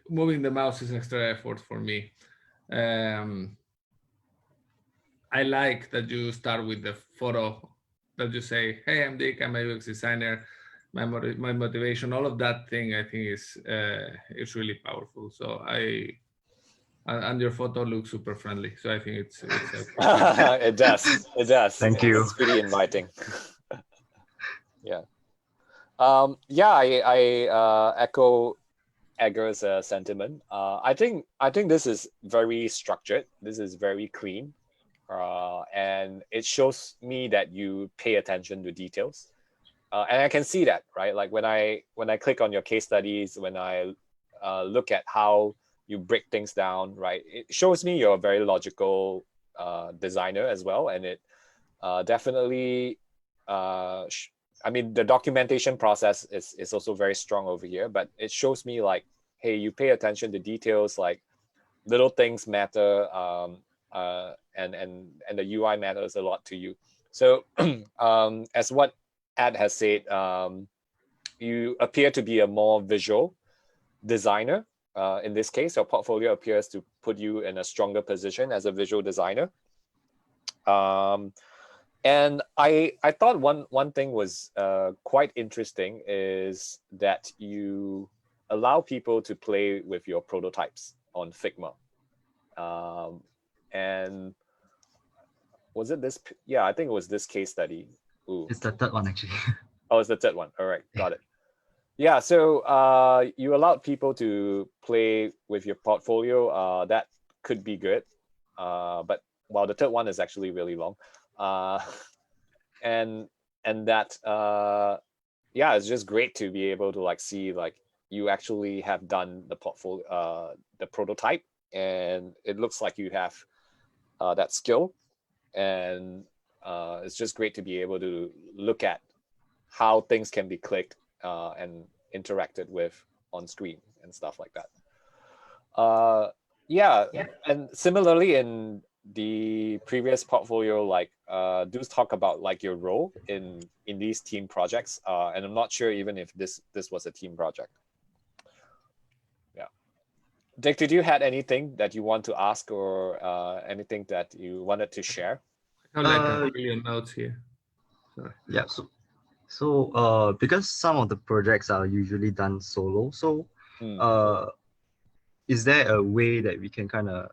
Moving the mouse is extra effort for me. I like that you start with the photo, that you say, hey, I'm Dick, I'm a UX designer, my motivation, all of that thing, I think is really powerful. So and your photo looks super friendly. So I think it's it does. Thank you. It's pretty inviting. Yeah. I echo Edgar's sentiment. I think this is very structured. This is very clean. And it shows me that you pay attention to details, and I can see that, right? Like when I click on your case studies, when I look at how you break things down, right? It shows me you're a very logical designer as well, and it definitely I mean, the documentation process is also very strong over here, but it shows me like, hey, you pay attention to details, like little things matter, and the UI matters a lot to you. So as what Ed has said, you appear to be a more visual designer. In this case, your portfolio appears to put you in a stronger position as a visual designer. And I thought one thing was quite interesting is that you allow people to play with your prototypes on Figma. And was it this? Yeah, I think it was this case study. Ooh. It's the third one actually. Oh, it's the third one. All right, got it. Yeah, so you allowed people to play with your portfolio. That could be good. But well, the third one is actually really long. And that yeah, it's just great to be able to like see like you actually have done the portfolio, the prototype, and it looks like you have that skill, and it's just great to be able to look at how things can be clicked and interacted with on screen and stuff like that. Yeah, and similarly in the previous portfolio, like do talk about like your role in these team projects, and I'm not sure even if this was a team project. Yeah, Dick, did you had anything that you want to ask, or anything that you wanted to share? I have like a million notes here. Sorry. Yeah. So because some of the projects are usually done solo, so is there a way that we can kind of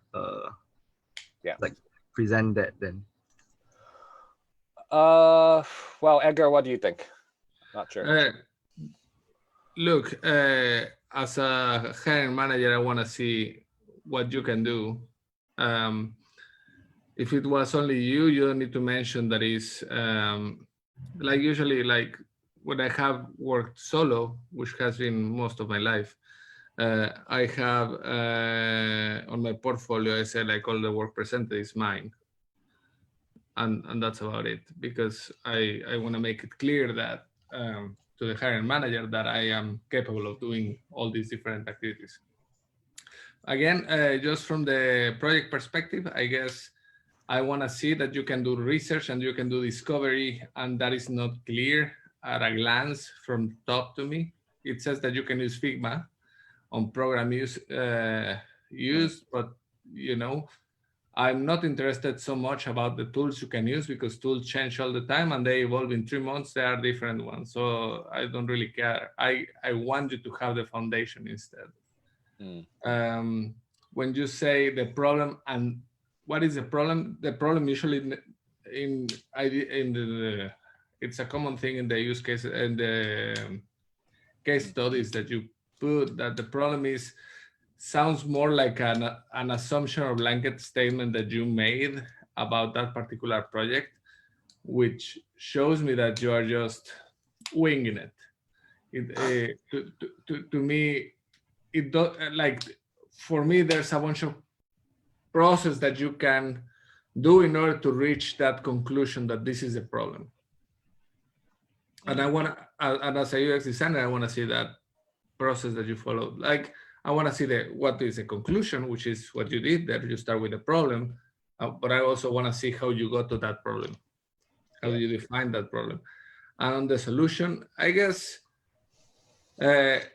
like present that then? Well, Edgar, what do you think? Not sure. Look, as a hiring manager, I want to see what you can do. If it was only you, you don't need to mention that is like usually like when I have worked solo, which has been most of my life, I have on my portfolio, I said like all the work presented is mine. And that's about it, because I want to make it clear that to the hiring manager that I am capable of doing all these different activities. Again, just from the project perspective, I guess I want to see that you can do research and you can do discovery, and that is not clear at a glance from top to me. It says that you can use Figma on program use, but you know, I'm not interested so much about the tools you can use, because tools change all the time and they evolve in 3 months. There are different ones. So I don't really care. I want you to have the foundation instead. When you say the problem, and what is the problem? The problem usually it's a common thing in the use case and the case studies that you put, that the problem is sounds more like an assumption or blanket statement that you made about that particular project, which shows me that you are just winging it. To me, it does, like, for me, there's a bunch of process that you can do in order to reach that conclusion that this is a problem. And I want to, and as a UX designer, I want to see that process that you follow. Like, I want to see what is the conclusion, which is what you did there. You start with the problem, but I also want to see how you got to that problem. How do you define that problem? And on the solution, I guess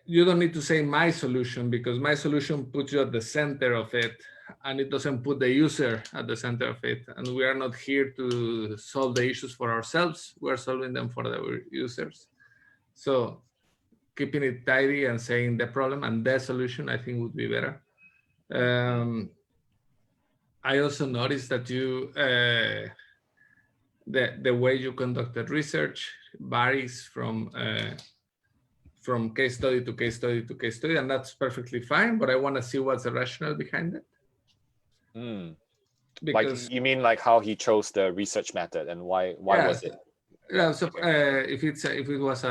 you don't need to say my solution, because my solution puts you at the center of it, and it doesn't put the user at the center of it. And we are not here to solve the issues for ourselves. We're solving them for the users. So keeping it tidy and saying the problem and the solution, I think would be better. I also noticed that you, the way you conducted research varies from case study to case study to case study, and that's perfectly fine, but I want to see what's the rationale behind it. Because, like, you mean like how he chose the research method and why was it? Yeah, so if it was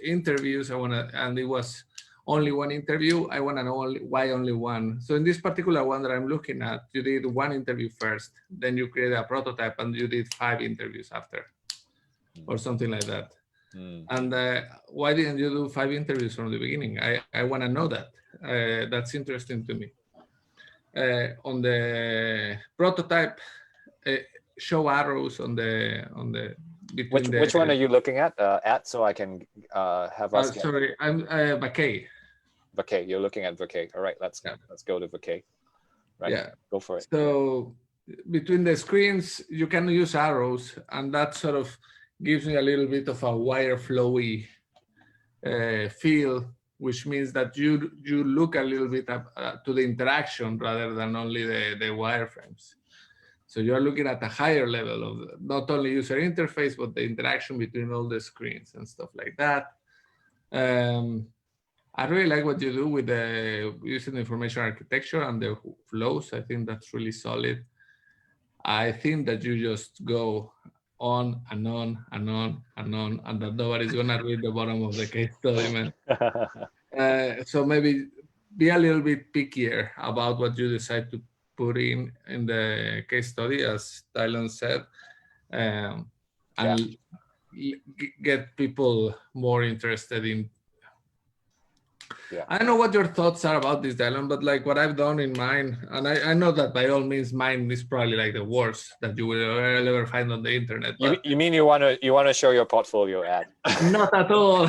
interviews, and it was only one interview, I want to know why only one. So in this particular one that I'm looking at, you did one interview first, then you created a prototype, and you did 5 interviews after. or something like that. Mm. And why didn't you do 5 interviews from the beginning? I want to know that. That's interesting to me. On the prototype, show arrows on the between Which one are you looking at? So I can have us. Sorry, I'm Bakay. Bakay, you're looking at Bakay. All right, let's go to Bakay. Right. Yeah, go for it. So between the screens, you can use arrows, and that sort of gives me a little bit of a wire flowy feel, which means that you look a little bit to the interaction rather than only the wireframes. So you're looking at a higher level of not only user interface, but the interaction between all the screens and stuff like that. I really like what you do with the using information architecture and the flows. I think that's really solid. I think that you just go on and on and on and on, and that nobody's gonna read the bottom of the case study, man. So maybe be a little bit pickier about what you decide to put in the case study, as Daylon said, and get people more interested in. I don't know what your thoughts are about this, Daylon, but like what I've done in mine, and I know that by all means mine is probably like the worst that you will ever find on the internet. You mean you want to show your portfolio ad? Not at all.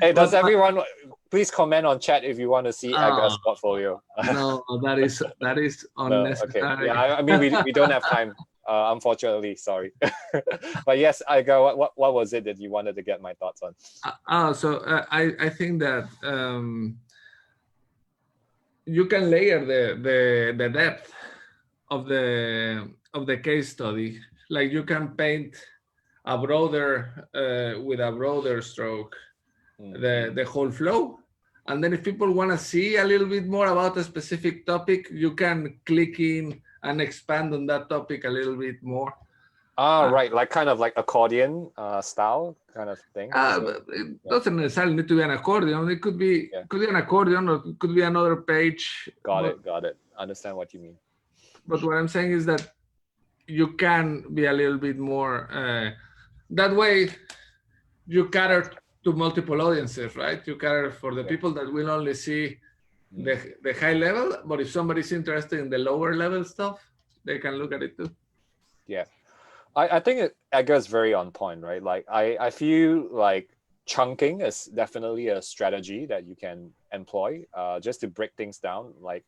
Hey, does everyone please comment on chat if you want to see Edgar's portfolio? No, that is unnecessary. No, okay. Yeah, I mean we don't have time. Unfortunately, sorry. But yes, Edgar, what was it that you wanted to get my thoughts on? I think that you can layer the depth of the case study. Like you can paint a broader with a broader stroke the whole flow, and then if people want to see a little bit more about a specific topic, you can click in and expand on that topic a little bit more. Right, like kind of like accordion style kind of thing. It doesn't necessarily need to be an accordion. It could be an accordion, or it could be another page. Got it. Understand what you mean. But what I'm saying is that you can be a little bit more. That way, you cater to multiple audiences, right? You cater for the people that will only see the high level, but if somebody's interested in the lower level stuff, they can look at it too. Yeah, I think Edgar is very on point, right? Like I feel like chunking is definitely a strategy that you can employ just to break things down. Like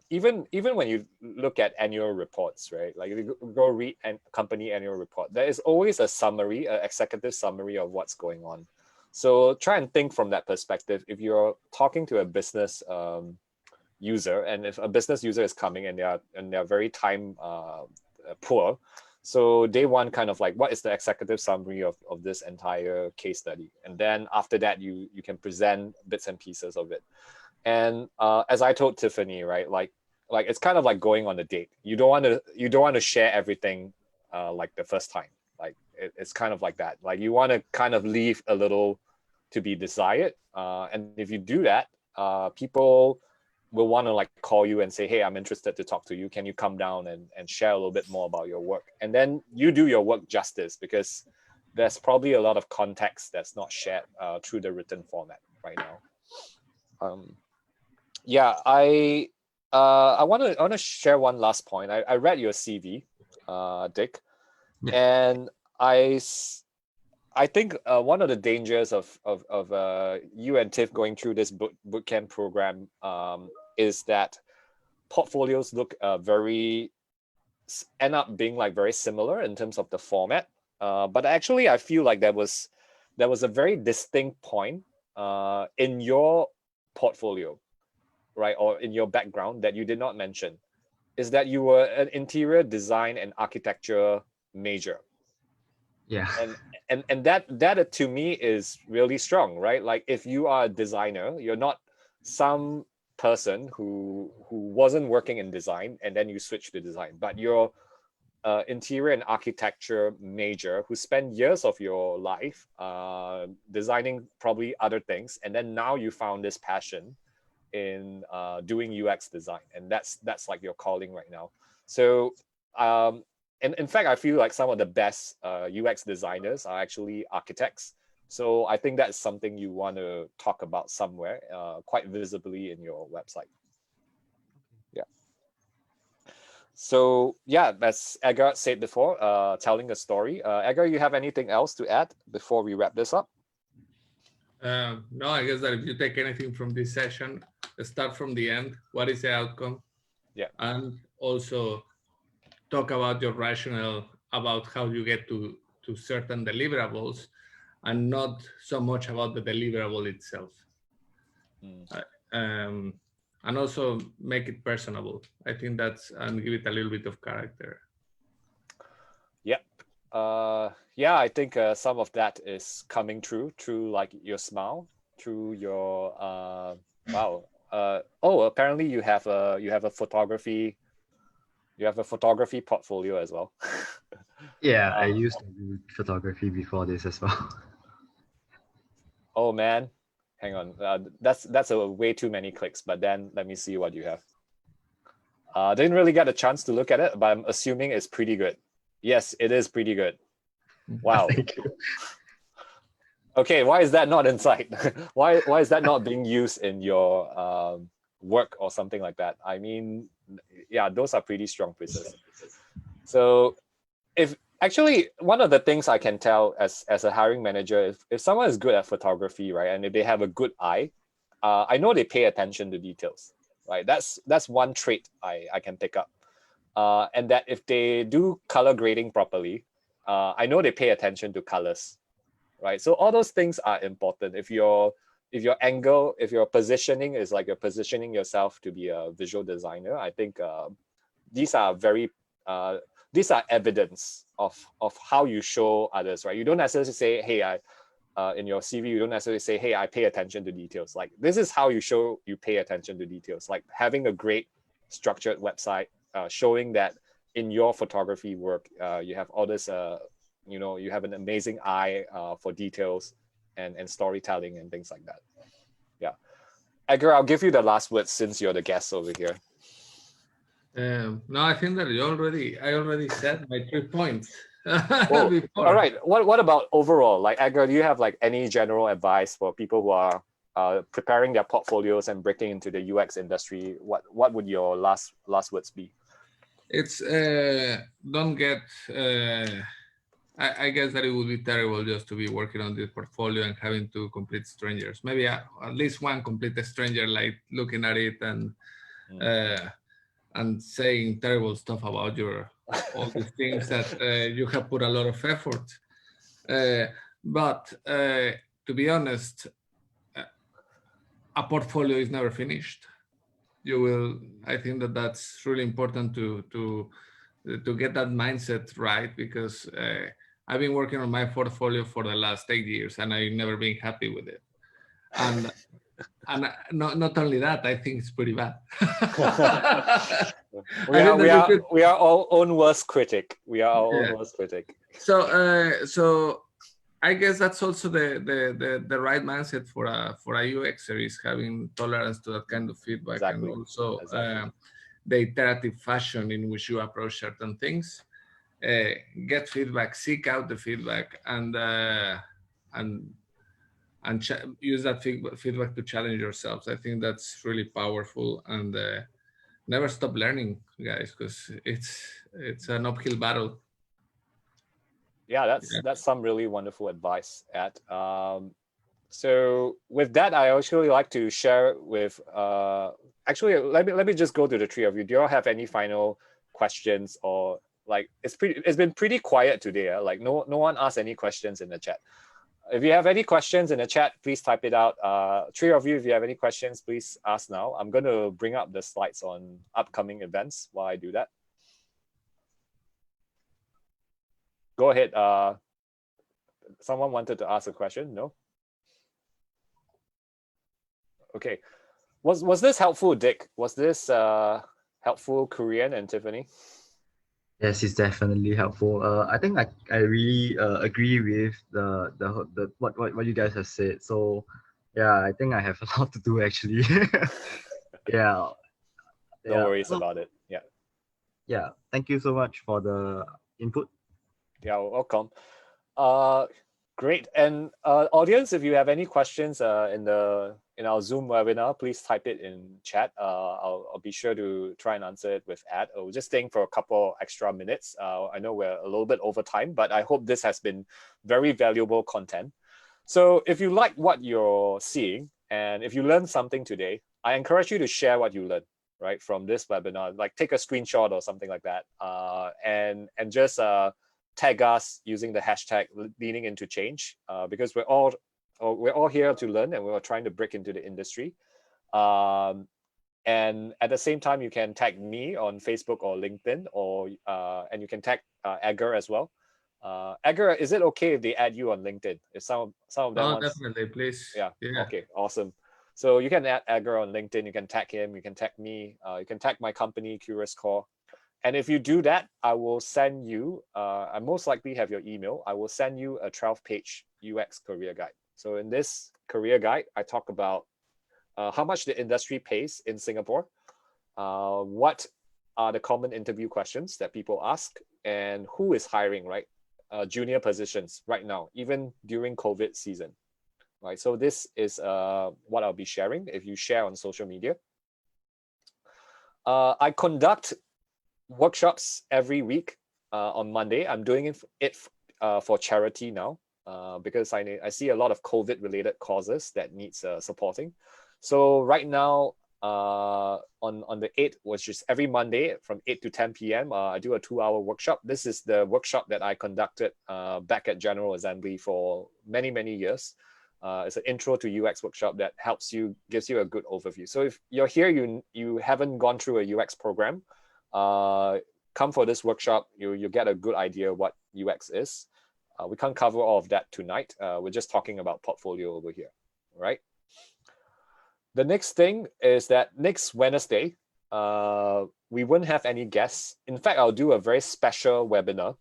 even when you look at annual reports, right? Like you go read a company annual report, there is always a summary, an executive summary of what's going on. So try and think from that perspective. If you're talking to a business user, and if a business user is coming and they're very time poor, so day one, kind of like, what is the executive summary of this entire case study? And then after that, you can present bits and pieces of it. And as I told Tiffany, right, like it's kind of like going on a date. You don't want to share everything like the first time. Like it's kind of like that. Like you want to kind of leave a little to be desired. And if you do that, people will want to like call you and say, hey, I'm interested to talk to you. Can you come down and share a little bit more about your work? And then you do your work justice, because there's probably a lot of context that's not shared through the written format right now. Yeah, I want to share one last point. I read your CV, Dick, and I think one of the dangers of you and Tiff going through this bootcamp program is that portfolios look end up being like very similar in terms of the format. But actually, I feel like there was a very distinct point in your portfolio, right, or in your background that you did not mention, is that you were an interior design and architecture major. Yeah. And that to me is really strong, right? Like if you are a designer, you're not some person who wasn't working in design and then you switch to design, but you're interior and architecture major who spent years of your life designing probably other things, and then now you found this passion in doing UX design, and that's like your calling right now. So in fact, I feel like some of the best UX designers are actually architects. So I think that's something you want to talk about somewhere, quite visibly in your website. Yeah. So yeah, as Edgar said before, telling a story. Edgar, you have anything else to add before we wrap this up? No, I guess that if you take anything from this session, start from the end. What is the outcome? Yeah. And also talk about your rationale about how you get to certain deliverables, and not so much about the deliverable itself. And also make it personable. I think that's, and give it a little bit of character. Yep. Yeah, I think some of that is coming through like your smile, through your wow. Oh, apparently you have a photography. You have a photography portfolio as well. Yeah, I used to do photography before this as well. Oh man, hang on. That's a way too many clicks. But then let me see what you have. Didn't really get a chance to look at it, but I'm assuming it's pretty good. Yes, it is pretty good. Wow. Thank you. Okay, why is that not inside? Why is that not being used in your work or something like that? I mean, yeah, those are pretty strong pieces. So if actually one of the things I can tell as a hiring manager, if someone is good at photography, right, and if they have a good eye, I know they pay attention to details, right? That's one trait I can pick up. And that if they do color grading properly, I know they pay attention to colors, right? So all those things are important. If your angle, if your positioning is like you're positioning yourself to be a visual designer, I think these are these are evidence of how you show others, right? You don't necessarily say, hey, in your CV, you don't necessarily say, hey, I pay attention to details. Like, this is how you show you pay attention to details. Like having a great structured website, showing that in your photography work, you have all this, you have an amazing eye for details and storytelling and things like that. Yeah. Edgar, I'll give you the last word since you're the guest over here. No, I think that I already said my 3 points. Oh, all right. What about overall? Like, Edgar, do you have like any general advice for people who are preparing their portfolios and breaking into the UX industry? What would your last words be? It's don't get. I guess that it would be terrible just to be working on this portfolio and having to complete strangers. Maybe at least one complete stranger, like looking at it and saying terrible stuff about all these things that you have put a lot of effort. But to be honest, a portfolio is never finished. I think that that's really important to get that mindset right, because I've been working on my portfolio for the last 8 years and I've never been happy with it. And not only that, I think it's pretty bad. we are our own worst critic. We are our own worst critic. So I guess that's also the right mindset for a UXer, is having tolerance to that kind of feedback. Exactly. And also the iterative fashion in which you approach certain things. Get feedback, seek out the feedback, and use that feedback to challenge yourselves. I think that's really powerful, and never stop learning, guys, because it's an uphill battle. Yeah, that's some really wonderful advice, Ed. So with that, I actually like to share with actually let me just go to the three of you. Do you all have any final questions, or like it's been pretty quiet today? Like no one asked any questions in the chat. If you have any questions in the chat, please type it out. Three of you, if you have any questions, please ask now. I'm going to bring up the slides on upcoming events while I do that. Go ahead. Someone wanted to ask a question? No? Okay. Was this helpful, Dick? Was this helpful, Korean and Tiffany? Yes, it's definitely helpful. I think I really agree with what you guys have said. So yeah, I think I have a lot to do actually. Yeah. No worries about it. Yeah. Yeah. Thank you so much for the input. Yeah, welcome. Great. And audience, if you have any questions in our Zoom webinar, please type it in chat. I'll be sure to try and answer it with Ad. We're just staying for a couple extra minutes. I know we're a little bit over time, but I hope this has been very valuable content. So if you like what you're seeing and if you learned something today, I encourage you to share what you learned, right, from this webinar. Like take a screenshot or something like that, and just tag us using the hashtag leaning into change, because we're all here to learn and we're trying to break into the industry. And at the same time, you can tag me on Facebook or LinkedIn, or and you can tag Edgar as well. Edgar, is it okay if they add you on LinkedIn? If some of them Oh, definitely, please. Yeah. Yeah. Okay. Awesome. So you can add Edgar on LinkedIn. You can tag him. You can tag me. You can tag my company, CuriousCore. And if you do that, I will send you, I most likely have your email. I will send you a 12-page UX career guide. So in this career guide, I talk about how much the industry pays in Singapore, what are the common interview questions that people ask, and who is hiring, right? Junior positions right now, even during COVID season, right? So this is what I'll be sharing if you share on social media. I conduct workshops every week on Monday. I'm doing it for charity now because I see a lot of COVID related causes that needs supporting. So right now on the 8th, which is every Monday from 8 to 10 p.m. I do a 2-hour workshop. This is the workshop that I conducted back at General Assembly for many years. It's an intro to UX workshop that gives you a good overview. So if you're here, you haven't gone through a UX program, come for this workshop. You get a good idea what UX is. We can't cover all of that tonight. We're just talking about portfolio over here, right? The next thing is that next Wednesday, we won't have any guests. In fact, I'll do a very special webinar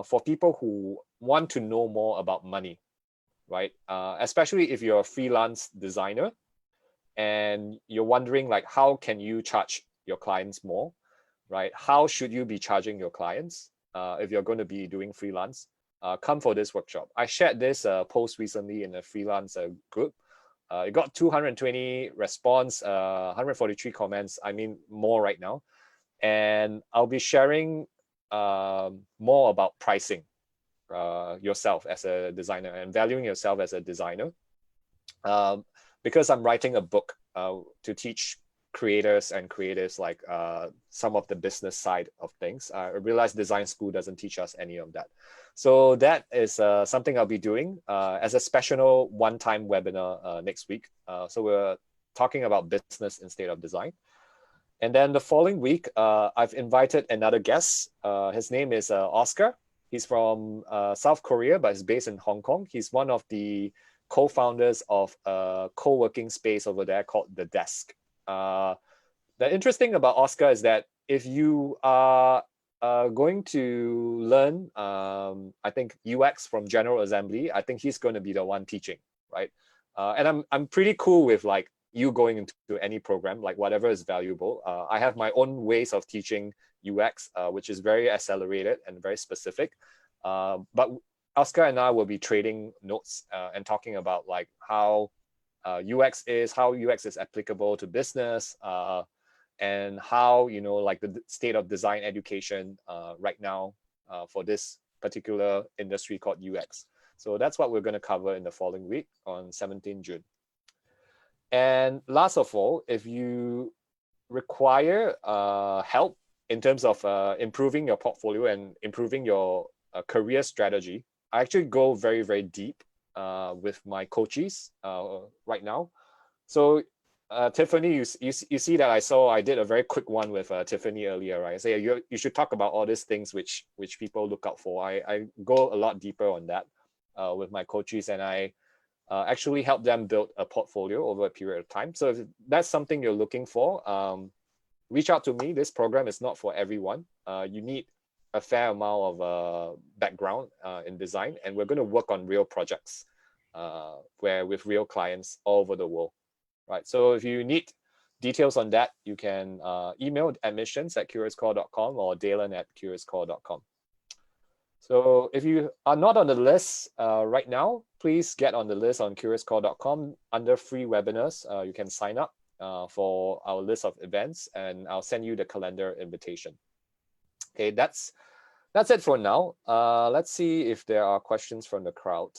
for people who want to know more about money, right? Especially if you're a freelance designer and you're wondering like, how can you charge your clients more, right? How should you be charging your clients if you're going to be doing freelance? Come for this workshop. I shared this post recently in a freelance group. It got 220 response, 143 comments. I mean, more right now. And I'll be sharing more about pricing yourself as a designer and valuing yourself as a designer. Because I'm writing a book to teach creators and creatives like some of the business side of things. I realize design school doesn't teach us any of that. So that is something I'll be doing as a special one-time webinar next week. So we're talking about business instead of design. And then the following week, I've invited another guest. His name is Oscar. He's from South Korea, but he's based in Hong Kong. He's one of the co-founders of a co-working space over there called The Desk. The interesting about Oscar is that if you are going to learn, I think UX from General Assembly, I think he's going to be the one teaching, right? And I'm pretty cool with like you going into any program, like whatever is valuable. I have my own ways of teaching UX, which is very accelerated and very specific. But Oscar and I will be trading notes and talking about like how UX is applicable to business, and how, you know, like the state of design education right now for this particular industry called UX. So that's what we're going to cover in the following week on 17 June. And last of all, if you require help in terms of improving your portfolio and improving your career strategy, I actually go very deep with my coaches right now. So Tiffany, you see that I did a very quick one with Tiffany earlier, right? I say you should talk about all these things which people look out for. I go a lot deeper on that with my coaches, and I actually help them build a portfolio over a period of time. So if that's something you're looking for, reach out to me. This program is not for everyone. You need a fair amount of background in design, and we're going to work on real projects with real clients all over the world, right? So if you need details on that, you can email admissions@curiouscore.com or Daylon@curiouscore.com. So if you are not on the list right now, please get on the list on CuriousCore.com under free webinars. You can sign up for our list of events, and I'll send you the calendar invitation. Okay, that's it for now. Let's see if there are questions from the crowd.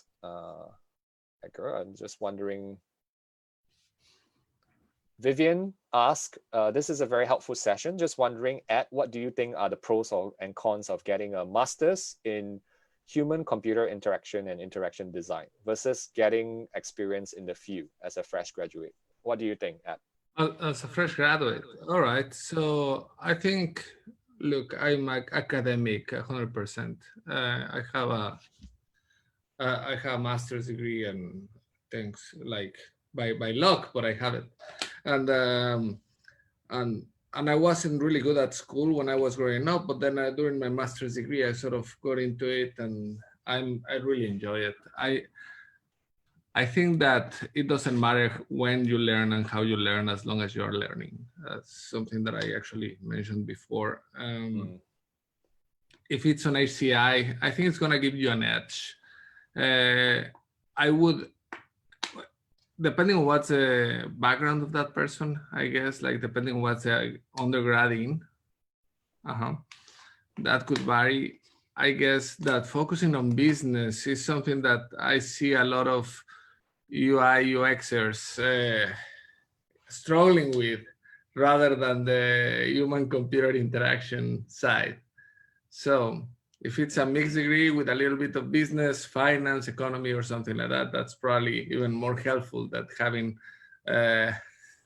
Edgar, I'm just wondering. Vivian asked, this is a very helpful session. Just wondering, Ed, what do you think are the pros and cons of getting a master's in human-computer interaction and interaction design versus getting experience in the field as a fresh graduate? What do you think, Ed? As a fresh graduate, all right. So I think, look, I'm academic 100%. I have a master's degree and things like by luck, but I have it. And I wasn't really good at school when I was growing up, but then during my master's degree, I sort of got into it, and I really enjoy it. I think that it doesn't matter when you learn and how you learn, as long as you're learning. That's something that I actually mentioned before. If it's on HCI, I think it's going to give you an edge. I would, depending on what's the background of that person, I guess, like depending on what's the undergrad in, that could vary. I guess that focusing on business is something that I see a lot of UI, UXers struggling with, rather than the human-computer interaction side. So if it's a mixed degree with a little bit of business, finance, economy, or something like that, that's probably even more helpful than having to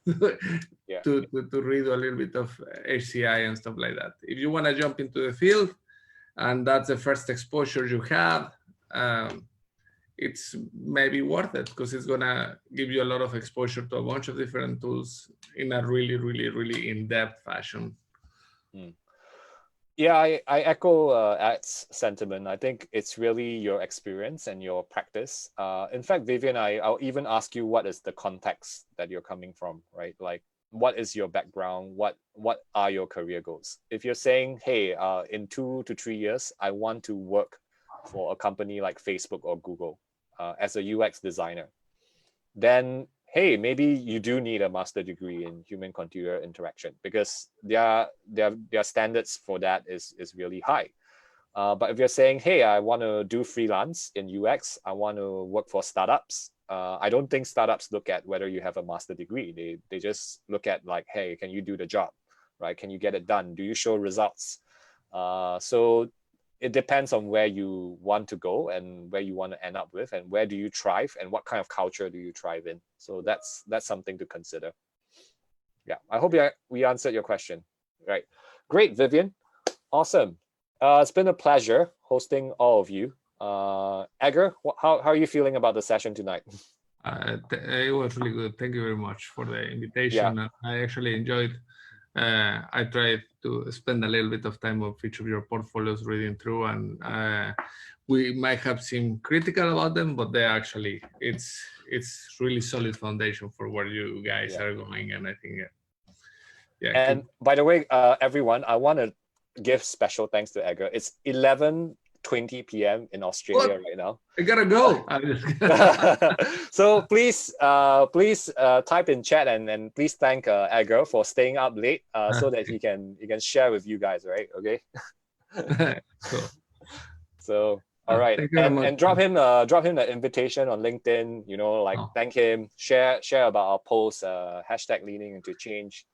read a little bit of HCI and stuff like that. If you want to jump into the field, and that's the first exposure you have, it's maybe worth it, because it's going to give you a lot of exposure to a bunch of different tools in a really, really, really in-depth fashion. Yeah, I echo Ed's sentiment. I think it's really your experience and your practice. In fact, Vivian, I'll even ask you, what is the context that you're coming from, right? Like, what is your background? What are your career goals? If you're saying, hey, in 2 to 3 years, I want to work for a company like Facebook or Google as a UX designer, then hey, maybe you do need a master degree in human-computer interaction, because their standards for that is really high. But if you're saying, hey, I want to do freelance in UX, I want to work for startups, I don't think startups look at whether you have a master degree. They just look at like, hey, can you do the job, right? Can you get it done? Do you show results? So it depends on where you want to go and where you want to end up with, and where do you thrive and what kind of culture do you thrive in. So that's something to consider. Yeah, I hope we answered your question. Right. Great, Vivian. Awesome. It's been a pleasure hosting all of you. Edgar, how are you feeling about the session tonight? It was really good. Thank you very much for the invitation. Yeah. I actually enjoyed. I tried to spend a little bit of time of each of your portfolios reading through, and we might have seemed critical about them, but they actually, it's really solid foundation for where you guys are going, and I think, And by the way, everyone, I want to give special thanks to Edgar. It's 11:20 p.m. in Australia right now. I gotta go. So please type in chat and please thank Edgar for staying up late so that he can share with you guys, right? Okay. So all right, and drop him the invitation on LinkedIn. You know, like thank him, share about our post, hashtag leaning into change.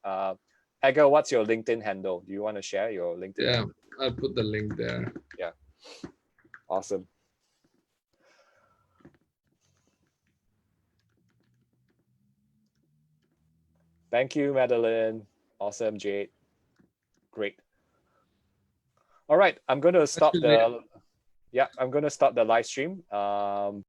Edgar, what's your LinkedIn handle? Do you want to share your LinkedIn? Yeah, handle? I'll put the link there. Yeah. Awesome. Thank you, Madeline. Awesome, Jade. Great. All right, I'm going to stop the live stream.